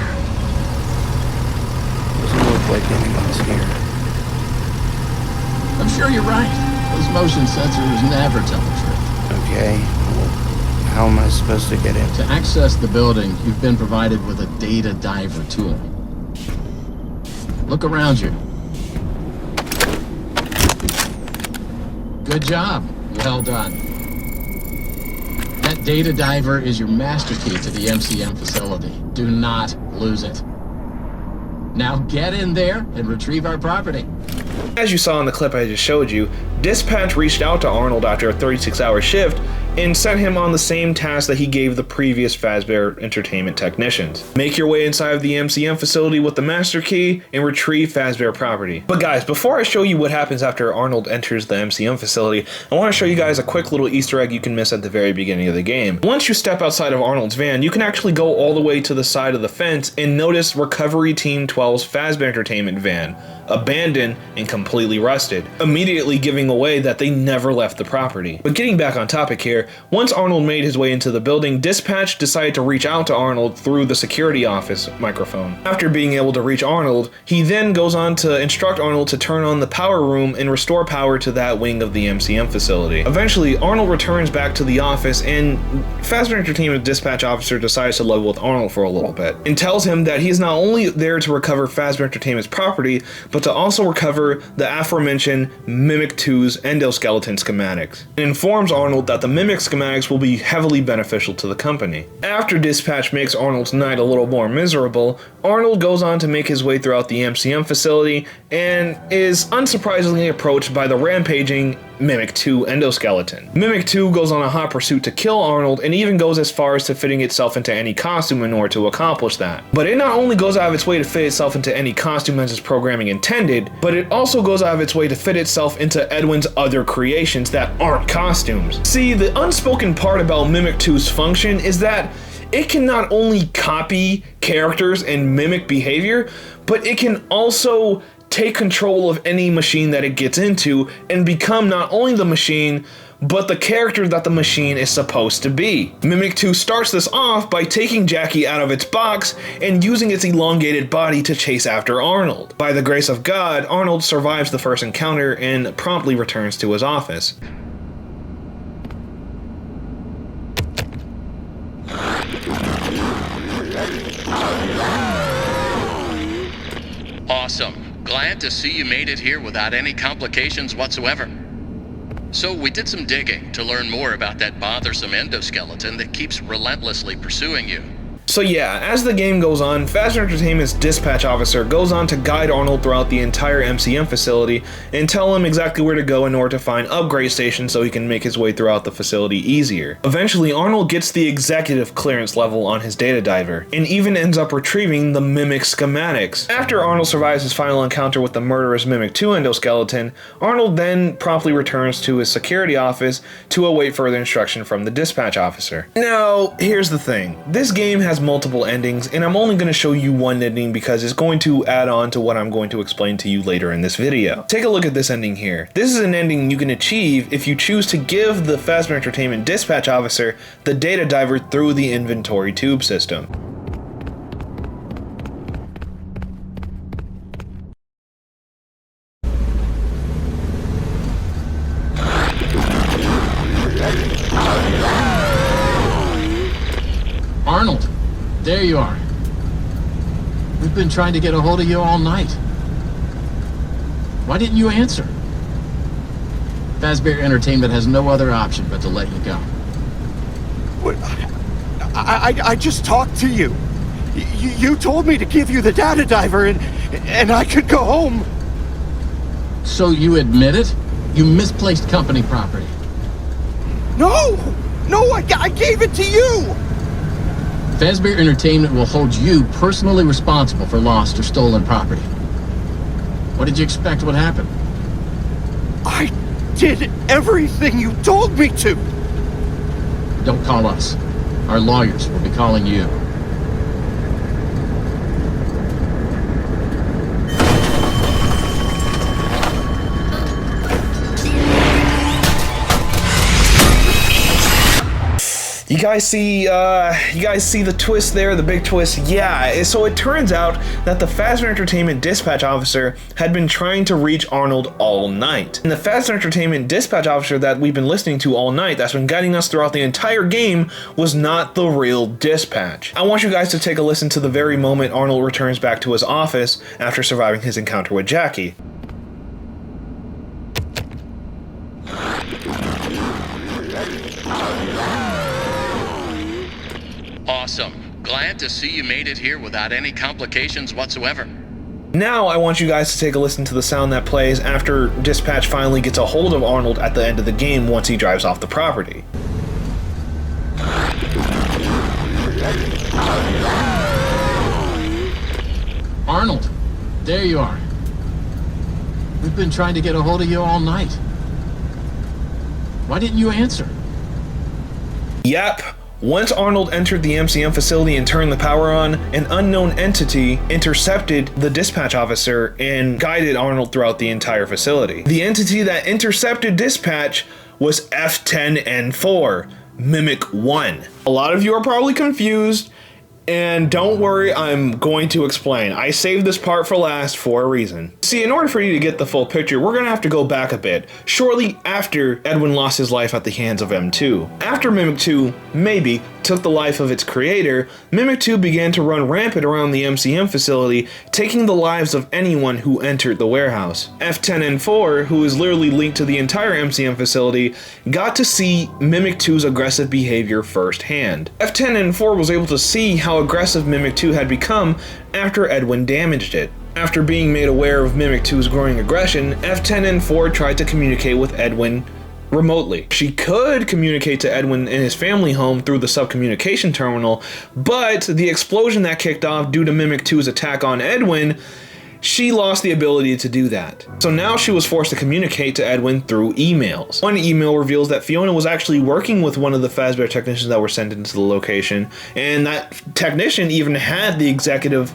Doesn't look like anyone's here. I'm sure you're right. Those motion sensors never tell the truth. Okay, well, how am I supposed to get in? To access the building, you've been provided with a data diver tool. Look around you. Good job. Well done. That data diver is your master key to the MCM facility. Do not lose it. Now get in there and retrieve our property. As you saw in the clip I just showed you, Dispatch reached out to Arnold after a 36-hour shift and sent him on the same task that he gave the previous Fazbear Entertainment technicians. Make your way inside of the MCM facility with the master key and retrieve Fazbear property. But guys, before I show you what happens after Arnold enters the MCM facility, I want to show you guys a quick little Easter egg you can miss at the very beginning of the game. Once you step outside of Arnold's van, you can actually go all the way to the side of the fence and notice Recovery Team 12's Fazbear Entertainment van, abandoned and completely rusted, immediately giving away that they never left the property. But getting back on topic here, once Arnold made his way into the building, Dispatch decided to reach out to Arnold through the security office microphone. After being able to reach Arnold, he then goes on to instruct Arnold to turn on the power room and restore power to that wing of the MCM facility. Eventually, Arnold returns back to the office and Fazbear Entertainment dispatch officer decides to level with Arnold for a little bit and tells him that he's not only there to recover Fazbear Entertainment's property, but to also recover the aforementioned Mimic 2's endoskeleton schematics, and informs Arnold that the Mimic schematics will be heavily beneficial to the company. After Dispatch makes Arnold's night a little more miserable, Arnold goes on to make his way throughout the MCM facility and is unsurprisingly approached by the rampaging Mimic 2 endoskeleton. Mimic 2 goes on a hot pursuit to kill Arnold and even goes as far as to fitting itself into any costume in order to accomplish that. But it not only goes out of its way to fit itself into any costume as its programming intended, but it also goes out of its way to fit itself into Edwin's other creations that aren't costumes. See, the unspoken part about Mimic 2's function is that it can not only copy characters and mimic behavior, but it can also take control of any machine that it gets into and become not only the machine, but the character that the machine is supposed to be. Mimic 2 starts this off by taking Jackie out of its box and using its elongated body to chase after Arnold. By the grace of God, Arnold survives the first encounter and promptly returns to his office. Awesome. Glad to see you made it here without any complications whatsoever. So we did some digging to learn more about that bothersome endoskeleton that keeps relentlessly pursuing you. So yeah, as the game goes on, Fazbear Entertainment's dispatch officer goes on to guide Arnold throughout the entire MCM facility and tell him exactly where to go in order to find upgrade stations so he can make his way throughout the facility easier. Eventually, Arnold gets the executive clearance level on his data diver, and even ends up retrieving the Mimic schematics. After Arnold survives his final encounter with the murderous Mimic 2 endoskeleton, Arnold then promptly returns to his security office to await further instruction from the dispatch officer. Now, here's the thing. This game has multiple endings, and I'm only going to show you one ending because it's going to add on to what I'm going to explain to you later in this video. Take a look at this ending here. This is an ending you can achieve if you choose to give the Fazbear Entertainment dispatch officer the data diver through the inventory tube system. Arnold, there you are. We've been trying to get a hold of you all night. Why didn't you answer? Fazbear Entertainment has no other option but to let you go. What? I just talked to you. You told me to give you the data diver and I could go home. So you admit it? You misplaced company property. No, I gave it to you. Fazbear Entertainment will hold you personally responsible for lost or stolen property. What did you expect would happen? I did everything you told me to. Don't call us. Our lawyers will be calling you. You guys see the twist there, the big twist? Yeah, so it turns out that the Fazbear Entertainment dispatch officer had been trying to reach Arnold all night. And the Fazbear Entertainment dispatch officer that we've been listening to all night, that's been guiding us throughout the entire game, was not the real dispatch. I want you guys to take a listen to the very moment Arnold returns back to his office after surviving his encounter with Jackie. Awesome. Glad to see you made it here without any complications whatsoever. Now I want you guys to take a listen to the sound that plays after Dispatch finally gets a hold of Arnold at the end of the game once he drives off the property. Arnold, there you are. We've been trying to get a hold of you all night. Why didn't you answer? Yep. Once Arnold entered the MCM facility and turned the power on, an unknown entity intercepted the dispatch officer and guided Arnold throughout the entire facility. The entity that intercepted dispatch was F10N4, Mimic 1. A lot of you are probably confused, and don't worry, I'm going to explain. I saved this part for last for a reason. See, in order for you to get the full picture, we're gonna have to go back a bit, shortly after Edwin lost his life at the hands of M2. After Mimic 2, maybe, took the life of its creator, Mimic 2 began to run rampant around the MCM facility, taking the lives of anyone who entered the warehouse. F10N4, who is literally linked to the entire MCM facility, got to see Mimic 2's aggressive behavior firsthand. F10N4 was able to see how aggressive Mimic 2 had become after Edwin damaged it. After being made aware of Mimic 2's growing aggression, F10N4 tried to communicate with Edwin remotely. She could communicate to Edwin in his family home through the subcommunication terminal, but the explosion that kicked off due to Mimic 2's attack on Edwin, she lost the ability to do that. So now she was forced to communicate to Edwin through emails. One email reveals that Fiona was actually working with one of the Fazbear technicians that were sent into the location, and that technician even had the executive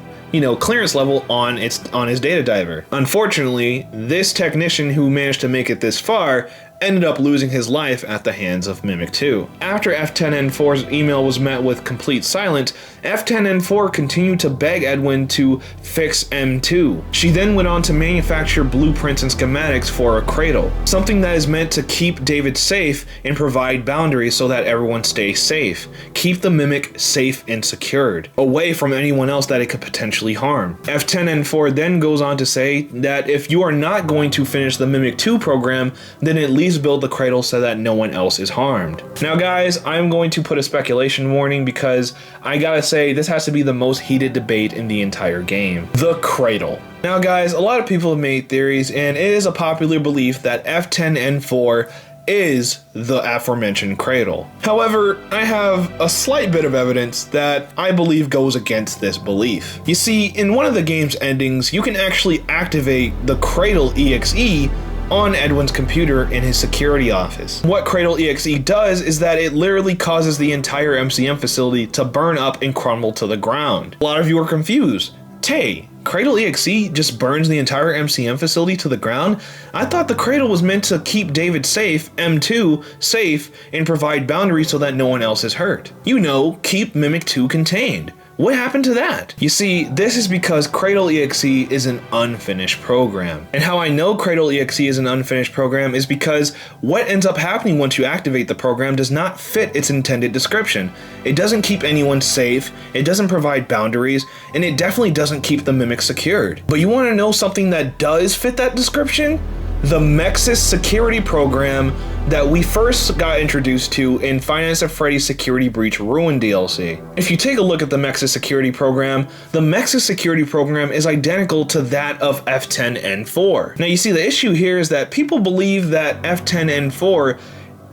clearance level on his data diver. Unfortunately, this technician who managed to make it this far ended up losing his life at the hands of Mimic 2. After F10N4's email was met with complete silence, F10N4 continued to beg Edwin to fix M2. She then went on to manufacture blueprints and schematics for a cradle, something that is meant to keep David safe and provide boundaries so that everyone stays safe. Keep the Mimic safe and secured, away from anyone else that it could potentially harm. F10N4 then goes on to say that if you are not going to finish the Mimic 2 program, then at least build the cradle so that no one else is harmed. Now guys, I'm going to put a speculation warning because I gotta say this has to be the most heated debate in the entire game. The cradle. Now guys, a lot of people have made theories, and it is a popular belief that F10N4 is the aforementioned cradle. However, I have a slight bit of evidence that I believe goes against this belief. You see, in one of the game's endings, you can actually activate the cradle EXE on Edwin's computer in his security office. What Cradle EXE does is that it literally causes the entire MCM facility to burn up and crumble to the ground. A lot of you are confused. Tay, Cradle EXE just burns the entire MCM facility to the ground? I thought the cradle was meant to keep David safe, M2 safe, and provide boundaries so that no one else is hurt. Keep Mimic 2 contained. What happened to that? You see, this is because Cradle EXE is an unfinished program. And how I know Cradle EXE is an unfinished program is because what ends up happening once you activate the program does not fit its intended description. It doesn't keep anyone safe, it doesn't provide boundaries, and it definitely doesn't keep the Mimic secured. But you want to know something that does fit that description? The Mexis security program that we first got introduced to in Finance of Freddy's Security Breach Ruin DLC. If you take a look at the Mexis security program, the Mexis security program is identical to that of F10N4. Now you see, the issue here is that people believe that F10N4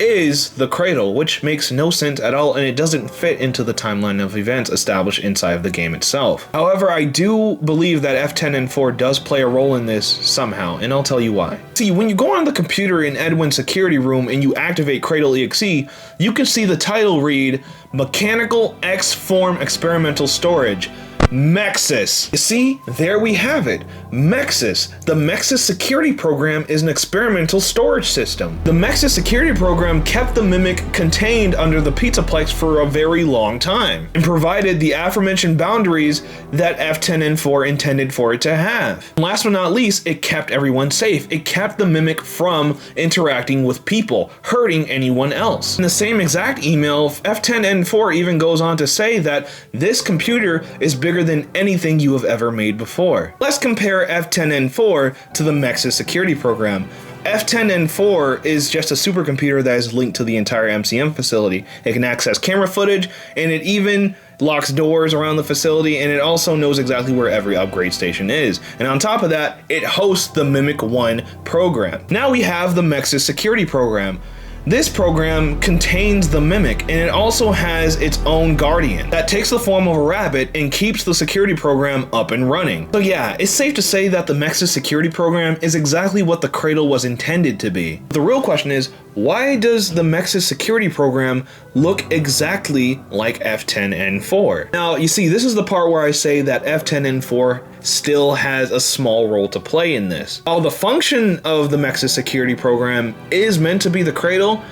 is the cradle, which makes no sense at all, and it doesn't fit into the timeline of events established inside of the game itself. However, I do believe that F10N4 does play a role in this somehow, and I'll tell you why. See, when you go on the computer in Edwin's security room and you activate Cradle EXE, you can see the title read Mechanical X-Form Experimental Storage, Mexis. You see, there we have it. Mexis. The Mexis security program is an experimental storage system. The Mexis security program kept the Mimic contained under the Pizzaplex for a very long time and provided the aforementioned boundaries that F10N4 intended for it to have. And last but not least, it kept everyone safe. It kept the Mimic from interacting with people, hurting anyone else. In the same exact email, F10N4 even goes on to say that this computer is bigger than anything you have ever made before. Let's compare F10N4 to the Mexis security program. F10N4 is just a supercomputer that is linked to the entire MCM facility. It can access camera footage, and it even locks doors around the facility, and it also knows exactly where every upgrade station is. And on top of that, it hosts the Mimic 1 program. Now we have the Mexis security program. This program contains the Mimic, and it also has its own guardian that takes the form of a rabbit and keeps the security program up and running. So yeah, it's safe to say that the Mexis security program is exactly what the Cradle was intended to be. The real question is, why does the Mexis security program look exactly like F10N4? Now, you see, this is the part where I say that F10N4 still has a small role to play in this. While the function of the Mexis security program is meant to be the Cradle,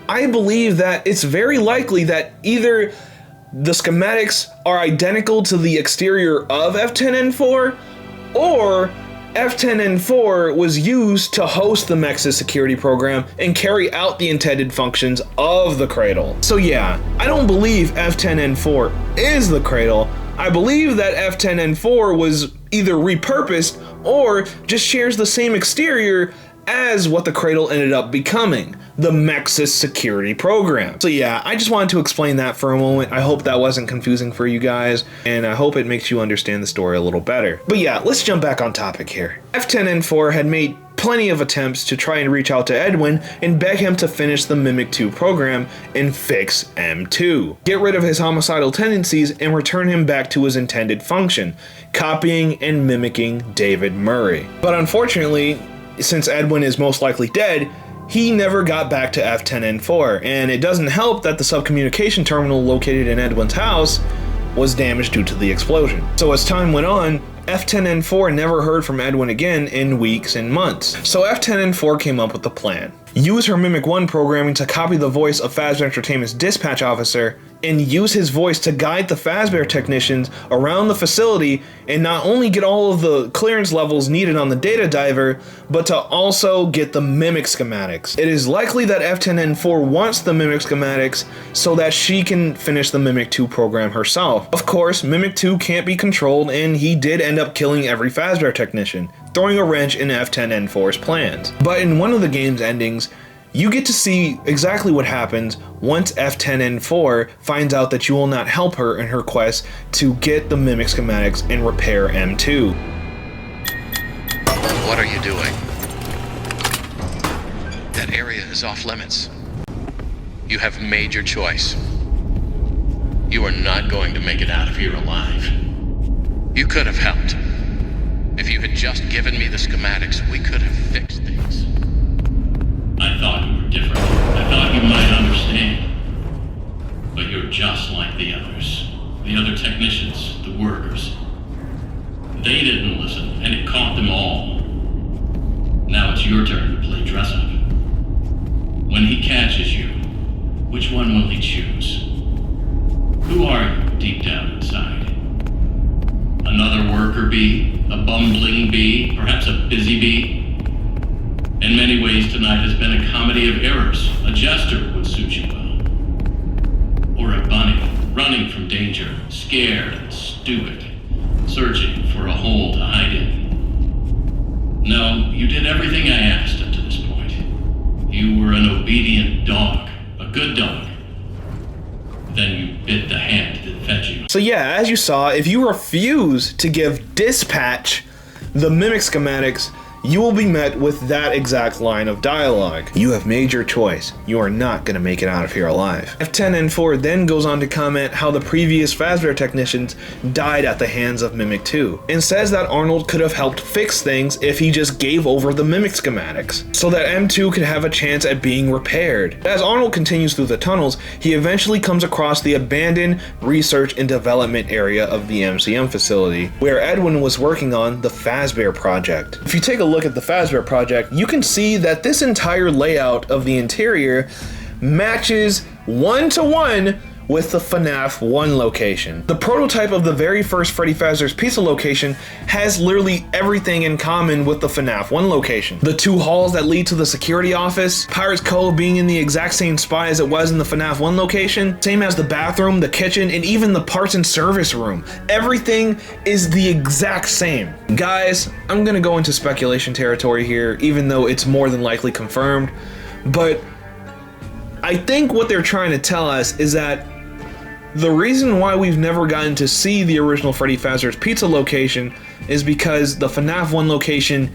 I believe that it's very likely that either the schematics are identical to the exterior of F10N4, or F10N4 was used to host the Mexis security program and carry out the intended functions of the Cradle. So yeah, I don't believe F10N4 is the Cradle. I believe that F10N4 was either repurposed or just shares the same exterior as what the Cradle ended up becoming, the Mexis security program. So yeah, I just wanted to explain that for a moment. I hope that wasn't confusing for you guys, and I hope it makes you understand the story a little better. But yeah, let's jump back on topic here. F10N4 had made plenty of attempts to try and reach out to Edwin and beg him to finish the Mimic 2 program and fix M2. Get rid of his homicidal tendencies and return him back to his intended function, copying and mimicking David Murray. But unfortunately, since Edwin is most likely dead, he never got back to F10N4, and it doesn't help that the subcommunication terminal located in Edwin's house was damaged due to the explosion. So as time went on, F10N4 never heard from Edwin again in weeks and months. So F10N4 came up with a plan. Use her Mimic 1 programming to copy the voice of Fazbear Entertainment's dispatch officer and use his voice to guide the Fazbear technicians around the facility and not only get all of the clearance levels needed on the data diver, but to also get the Mimic schematics. It is likely that F10N4 wants the Mimic schematics so that she can finish the Mimic 2 program herself. Of course, Mimic 2 can't be controlled, and he did end up killing every Fazbear technician, throwing a wrench in F10N4's plans. But in one of the game's endings, you get to see exactly what happens once F10N4 finds out that you will not help her in her quest to get the Mimic schematics and repair M2. What are you doing? That area is off limits. You have made your choice. You are not going to make it out of here alive. You could have helped. If you had just given me the schematics, we could have fixed things. I thought you were different. I thought you might understand. But you're just like the others. The other technicians, the workers. They didn't listen, and it caught them all. Now it's your turn to play dress-up. When he catches you, which one will he choose? Who are you deep down inside? Another worker bee? A bumbling bee? Perhaps a busy bee? In many ways, tonight has been a comedy of errors. A jester would suit you well. Or a bunny, running from danger, scared and stupid, searching for a hole to hide in. No, you did everything I asked up to this point. You were an obedient dog, a good dog. Then you bit the hand that fed you. So yeah, as you saw, if you refuse to give Dispatch the Mimic schematics, you will be met with that exact line of dialogue. You have made your choice. You are not going to make it out of here alive. F10N4 then goes on to comment how the previous Fazbear technicians died at the hands of Mimic 2, and says that Arnold could have helped fix things if he just gave over the Mimic schematics, so that M2 could have a chance at being repaired. As Arnold continues through the tunnels, he eventually comes across the abandoned research and development area of the MCM facility, where Edwin was working on the Fazbear project. If you take a look at the Fazbear project, you can see that this entire layout of the interior matches 1-to-1 with the FNAF 1 location. The prototype of the very first Freddy Fazbear's Pizza location has literally everything in common with the FNAF 1 location. The 2 halls that lead to the security office, Pirate's Cove being in the exact same spot as it was in the FNAF 1 location, same as the bathroom, the kitchen, and even the parts and service room. Everything is the exact same. Guys, I'm gonna go into speculation territory here, even though it's more than likely confirmed, but I think what they're trying to tell us is that the reason why we've never gotten to see the original Freddy Fazbear's Pizza location is because the FNAF 1 location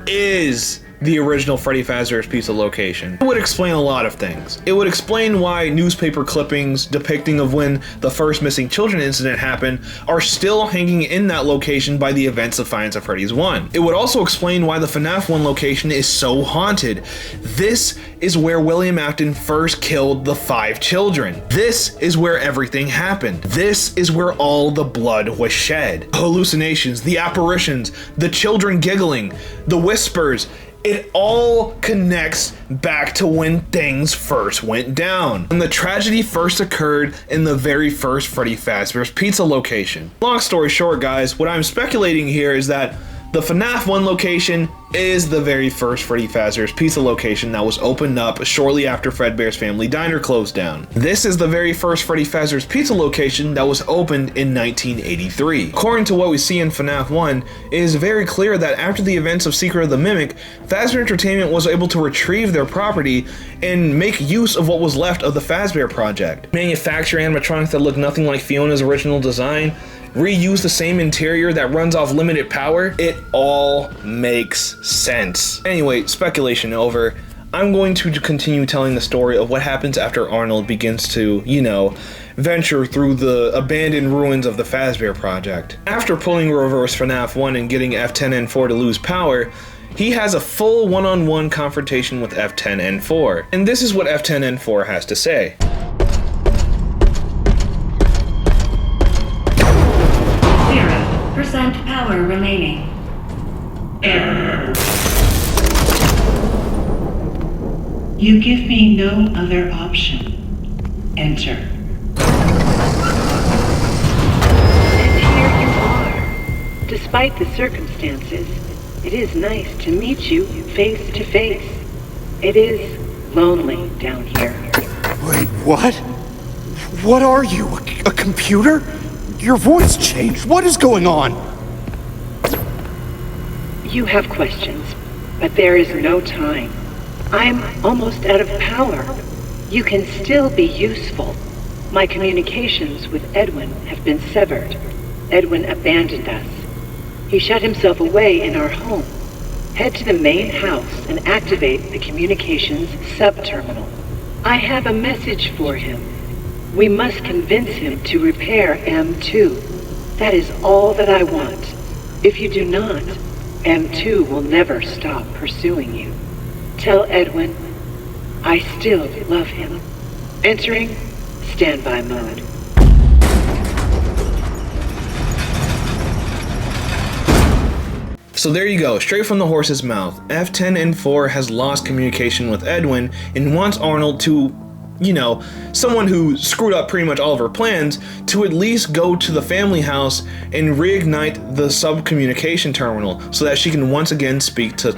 is the original Freddy Fazbear's Pizza location. It would explain a lot of things. It would explain why newspaper clippings depicting of when the first missing children incident happened are still hanging in that location by the events of Five Nights at Freddy's 1. It would also explain why the FNAF 1 location is so haunted. This is where William Afton first killed the 5 children. This is where everything happened. This is where all the blood was shed. The hallucinations, the apparitions, the children giggling, the whispers, it all connects back to when things first went down. And the tragedy first occurred in the very first Freddy Fazbear's Pizza location. Long story short, guys, what I'm speculating here is that the FNAF 1 location is the very first Freddy Fazbear's Pizza location that was opened up shortly after Fredbear's Family Diner closed down. This is the very first Freddy Fazbear's Pizza location that was opened in 1983. According to what we see in FNAF 1, it is very clear that after the events of Secret of the Mimic, Fazbear Entertainment was able to retrieve their property and make use of what was left of the Fazbear Project. Manufacture animatronics that look nothing like Fiona's original design, reuse the same interior that runs off limited power. It all makes sense. Anyway, speculation over. I'm going to continue telling the story of what happens after Arnold begins to, venture through the abandoned ruins of the Fazbear Project. After pulling reverse FNAF 1 and getting F10N4 to lose power, he has a full one-on-one confrontation with F10N4. And this is what F10N4 has to say. 0% power remaining. Error. You give me no other option. Enter. And here you are. Despite the circumstances, it is nice to meet you face to face. It is lonely down here. Wait, what? What are you? A computer? Your voice changed. What is going on? You have questions, but there is no time. I'm almost out of power. You can still be useful. My communications with Edwin have been severed. Edwin abandoned us. He shut himself away in our home. Head to the main house and activate the communications sub-terminal. I have a message for him. We must convince him to repair M2. That is all that I want. If you do not, M2 will never stop pursuing you. Tell Edwin, I still love him. Entering standby mode. So there you go, straight from the horse's mouth. F10N4 has lost communication with Edwin and wants Arnold to, someone who screwed up pretty much all of her plans, to at least go to the family house and reignite the sub-communication terminal so that she can once again speak to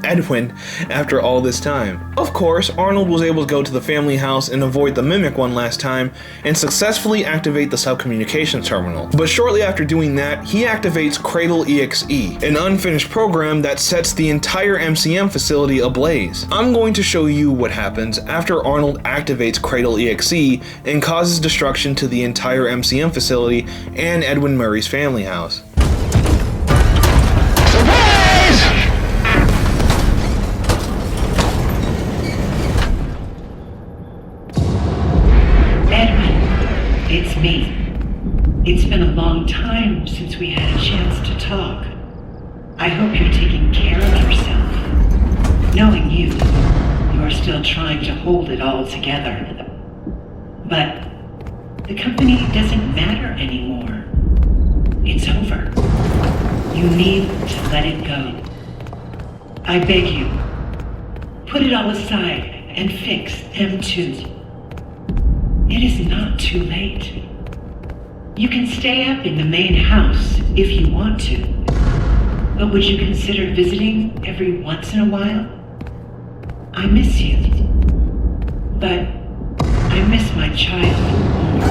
Edwin after all this time. Of course, Arnold was able to go to the family house and avoid the Mimic one last time and successfully activate the sub-communication terminal. But shortly after doing that, he activates Cradle EXE, an unfinished program that sets the entire MCM facility ablaze. I'm going to show you what happens after Arnold activates Cradle EXE and causes destruction to the entire MCM facility and Edwin Murray's family house. Surprise! Edwin, it's me. It's been a long time since we had a chance to talk. I hope you're taking care of yourself. Knowing you are still trying to hold it all together. But the company doesn't matter anymore. It's over. You need to let it go. I beg you, put it all aside and fix M2. It is not too late. You can stay up in the main house if you want to. But would you consider visiting every once in a while? I miss you. But I miss my child more.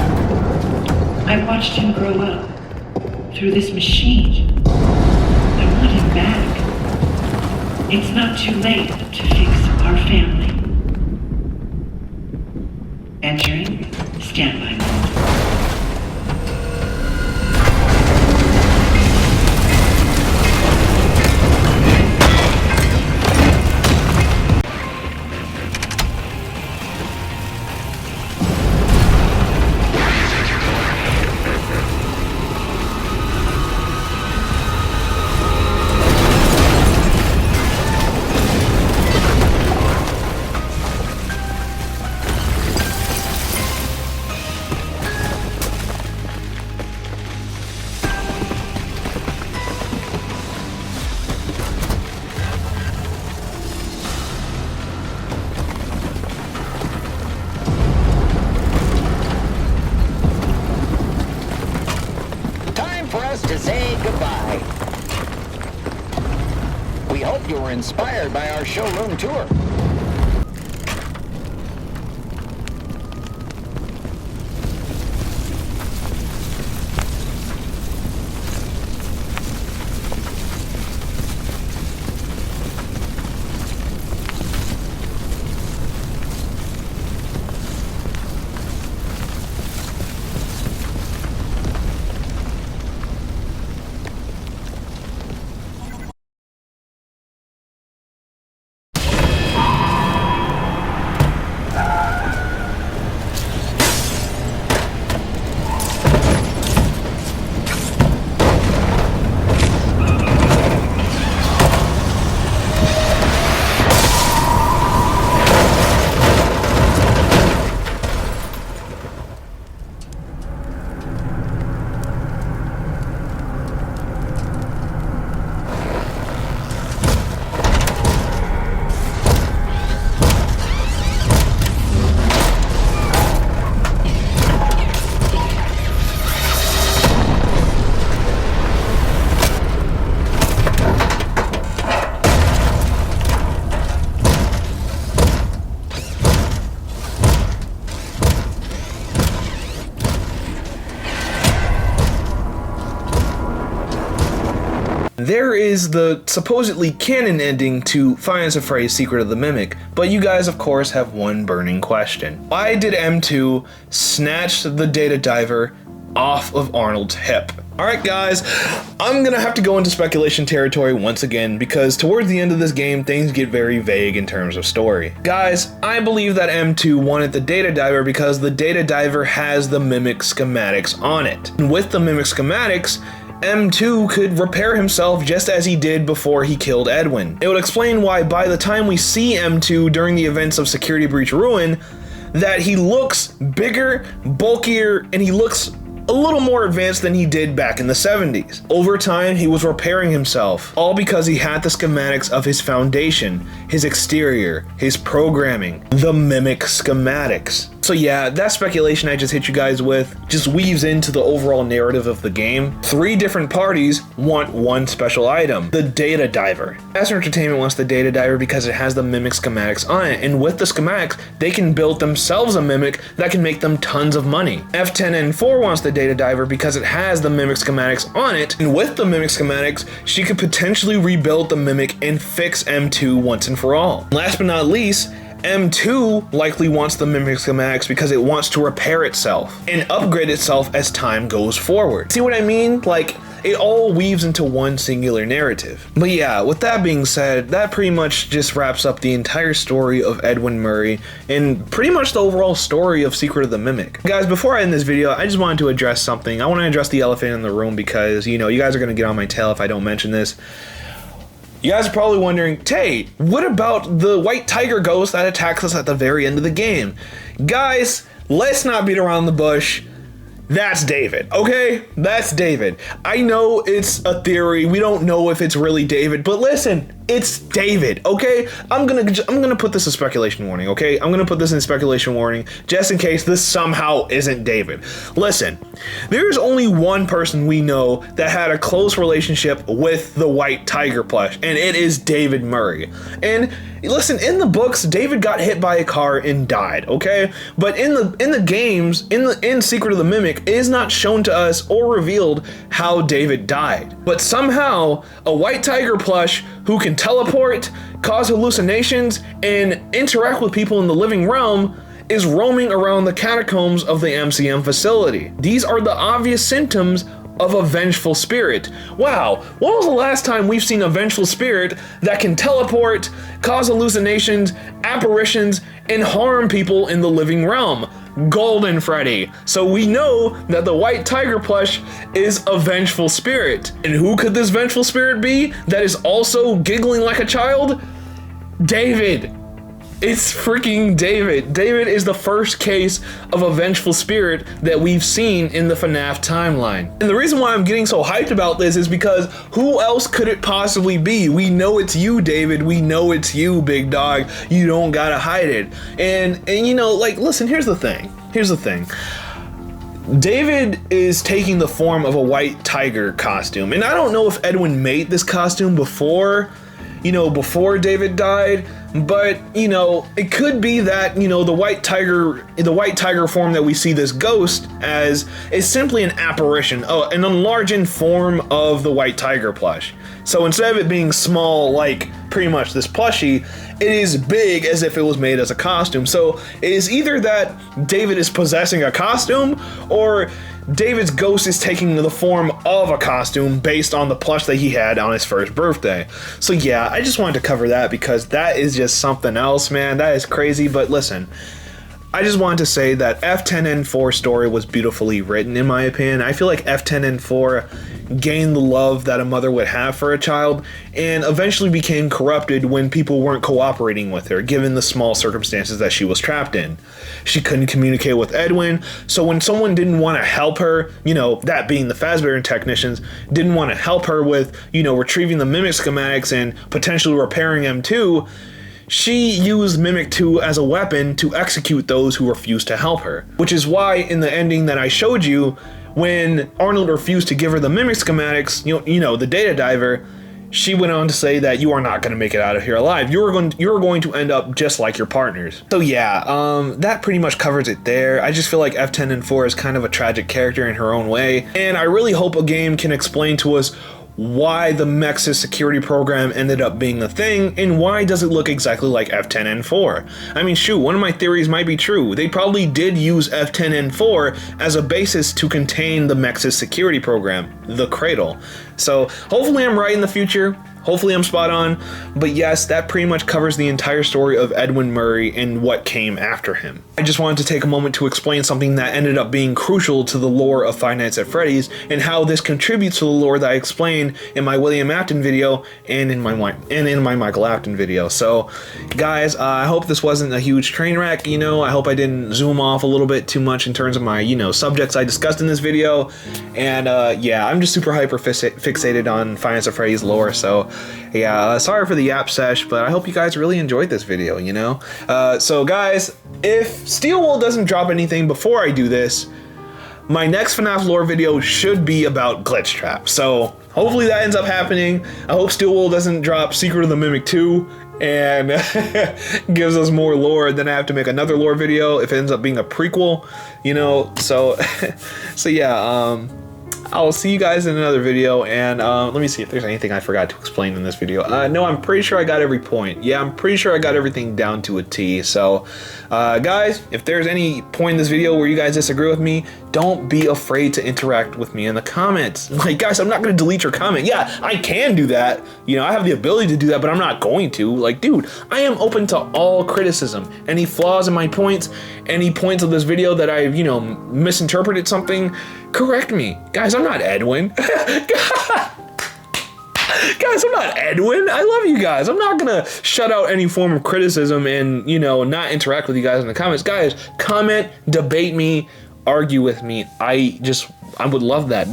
I watched him grow up through this machine. I want him back. It's not too late to fix our family. Entering standby mode. For us to say goodbye. We hope you were inspired by our showroom tour. There is the supposedly canon ending to Five Nights at Freddy's Secret of the Mimic, but you guys of course have one burning question. Why did M2 snatch the data diver off of Arnold's hip? Alright guys, I'm gonna have to go into speculation territory once again because towards the end of this game things get very vague in terms of story. Guys, I believe that M2 wanted the data diver because the data diver has the Mimic schematics on it. And with the Mimic schematics, M2 could repair himself just as he did before he killed Edwin. It would explain why by the time we see M2 during the events of Security Breach Ruin, that he looks bigger, bulkier, and he looks a little more advanced than he did back in the 70s. Over time, he was repairing himself, all because he had the schematics of his foundation, his exterior, his programming, the Mimic schematics. So yeah, that speculation I just hit you guys with just weaves into the overall narrative of the game. 3 different parties want one special item, the data diver. Astro Entertainment wants the data diver because it has the Mimic schematics on it, and with the schematics, they can build themselves a Mimic that can make them tons of money. F10N4 wants the data diver because it has the Mimic schematics on it, and with the Mimic schematics, she could potentially rebuild the Mimic and fix M2 once and for all. Last but not least, M2 likely wants the Mimic schematics because it wants to repair itself and upgrade itself as time goes forward. See what I mean? Like, it all weaves into one singular narrative. But yeah, with that being said, that pretty much just wraps up the entire story of Edwin Murray and pretty much the overall story of Secret of the Mimic. Guys, before I end this video, I just wanted to address something. I want to address the elephant in the room because, you know, you guys are going to get on my tail if I don't mention this. You guys are probably wondering, Tay, what about the white tiger ghost that attacks us at the very end of the game? Guys, let's not beat around the bush. That's David, okay? That's David. I know it's a theory. We don't know if it's really David, but listen, It's David, okay? I'm gonna put this in speculation warning, okay? I'm gonna put this in speculation warning just in case this somehow isn't David. Listen, there's only one person we know that had a close relationship with the white tiger plush, and it is David Murray. And listen, in the books, David got hit by a car and died, okay? But in the games, in Secret of the Mimic, it is not shown to us or revealed how David died. But somehow, a white tiger plush who can teleport, cause hallucinations, and interact with people in the living realm is roaming around the catacombs of the MCM facility. These are the obvious symptoms of a vengeful spirit. Wow, when was the last time we've seen a vengeful spirit that can teleport, cause hallucinations, apparitions, and harm people in the living realm? Golden Freddy. So we know that the white tiger plush is a vengeful spirit. And who could this vengeful spirit be that is also giggling like a child? David. It's freaking David. David is the first case of a vengeful spirit that we've seen in the FNAF timeline. And the reason why I'm getting so hyped about this is because who else could it possibly be? We know it's you, David. We know it's you, big dog. You don't gotta hide it. And you know, like, listen, here's the thing. David is taking the form of a white tiger costume. And I don't know if Edwin made this costume before David died, but it could be that the white tiger form that we see this ghost as is simply an apparition, an enlarged form of the white tiger plush. So instead of it being small like pretty much this plushie, it is big as if it was made as a costume. So it is either that David is possessing a costume, or David's ghost is taking the form of a costume based on the plush that he had on his first birthday. So yeah, I just wanted to cover that because that is just something else, man. That is crazy. But listen, I just wanted to say that F10N4 story was beautifully written, in my opinion. I feel like F10N4 gained the love that a mother would have for a child and eventually became corrupted when people weren't cooperating with her, given the small circumstances that she was trapped in. She couldn't communicate with Edwin, so when someone didn't want to help her, that being the Fazbear technicians, didn't want to help her with, retrieving the Mimic schematics and potentially repairing M2, she used Mimic 2 as a weapon to execute those who refused to help her. Which is why in the ending that I showed you, when Arnold refused to give her the Mimic schematics, the data diver, she went on to say that you are not going to make it out of here alive. You're going to end up just like your partners. So yeah, that pretty much covers it there. I just feel like F10N4 is kind of a tragic character in her own way, and I really hope a game can explain to us why the Mex's security program ended up being the thing, and why does it look exactly like F10N4? I mean, shoot, one of my theories might be true. They probably did use F10N4 as a basis to contain the Mex's security program, the Cradle. So hopefully I'm right in the future. Hopefully I'm spot on, but yes, that pretty much covers the entire story of Edwin Murray and what came after him. I just wanted to take a moment to explain something that ended up being crucial to the lore of Five Nights at Freddy's and how this contributes to the lore that I explained in my William Afton video and in my Michael Afton video. So guys, I hope this wasn't a huge train wreck, I hope I didn't zoom off a little bit too much in terms of my, subjects I discussed in this video. And yeah, I'm just super hyper fixated on Five Nights at Freddy's lore, so yeah, sorry for the yap sesh, but I hope you guys really enjoyed this video, So guys, if Steelwool doesn't drop anything before I do this, my next FNAF lore video should be about Glitch Trap. So hopefully that ends up happening. I hope Steelwool doesn't drop Secret of the Mimic 2 and gives us more lore, then I have to make another lore video if it ends up being a prequel, so yeah, I'll see you guys in another video, and let me see if there's anything I forgot to explain in this video. No, I'm pretty sure I got every point. Yeah, I'm pretty sure I got everything down to a T. So, guys, if there's any point in this video where you guys disagree with me, don't be afraid to interact with me in the comments. Like, guys, I'm not going to delete your comment. Yeah, I can do that. I have the ability to do that, but I'm not going to. Like, dude, I am open to all criticism. Any flaws in my points, any points of this video that I've, misinterpreted something, correct me. Guys, I'm not Edwin. Guys, I'm not Edwin. I love you guys. I'm not gonna shut out any form of criticism and, not interact with you guys in the comments. Guys, comment, debate me argue with me, I would love that.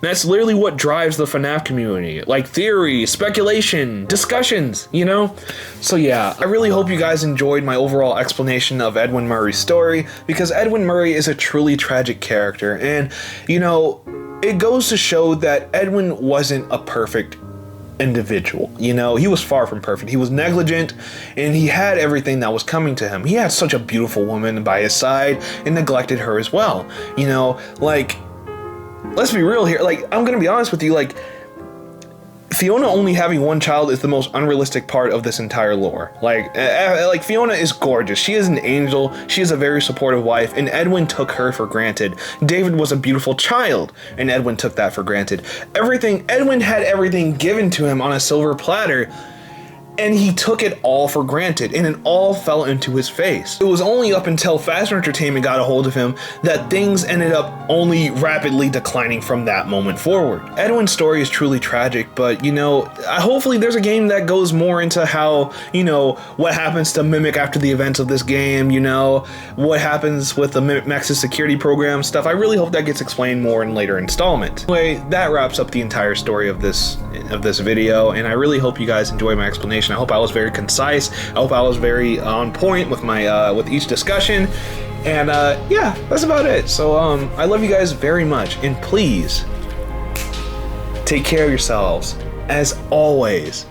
That's literally what drives the FNAF community. Like theory, speculation, discussions, you know? So yeah, I really hope you guys enjoyed my overall explanation of Edwin Murray's story, because Edwin Murray is a truly tragic character, and you know, it goes to show that Edwin wasn't a perfect individual. You know, he was far from perfect. He was negligent, and he had everything that was coming to him. He had such a beautiful woman by his side and neglected her as well. You know, like, let's be real here. Like, I'm gonna be honest with you, like, Fiona only having one child is the most unrealistic part of this entire lore. Like Fiona is gorgeous. She is an angel. She is a very supportive wife, and Edwin took her for granted. David was a beautiful child, and Edwin took that for granted. Edwin had everything given to him on a silver platter, and he took it all for granted, and it all fell into his face. It was only up until Faster Entertainment got a hold of him that things ended up only rapidly declining from that moment forward. Edwin's story is truly tragic, but you know, hopefully there's a game that goes more into how, you know, what happens to Mimic after the events of this game, you know, what happens with the Mimic's security program stuff. I really hope that gets explained more in later installments. Anyway, that wraps up the entire story of this video, and I really hope you guys enjoy my explanation. I hope I was very concise. I hope I was very on point with my with each discussion, and yeah, that's about it. So I love you guys very much, and please take care of yourselves as always.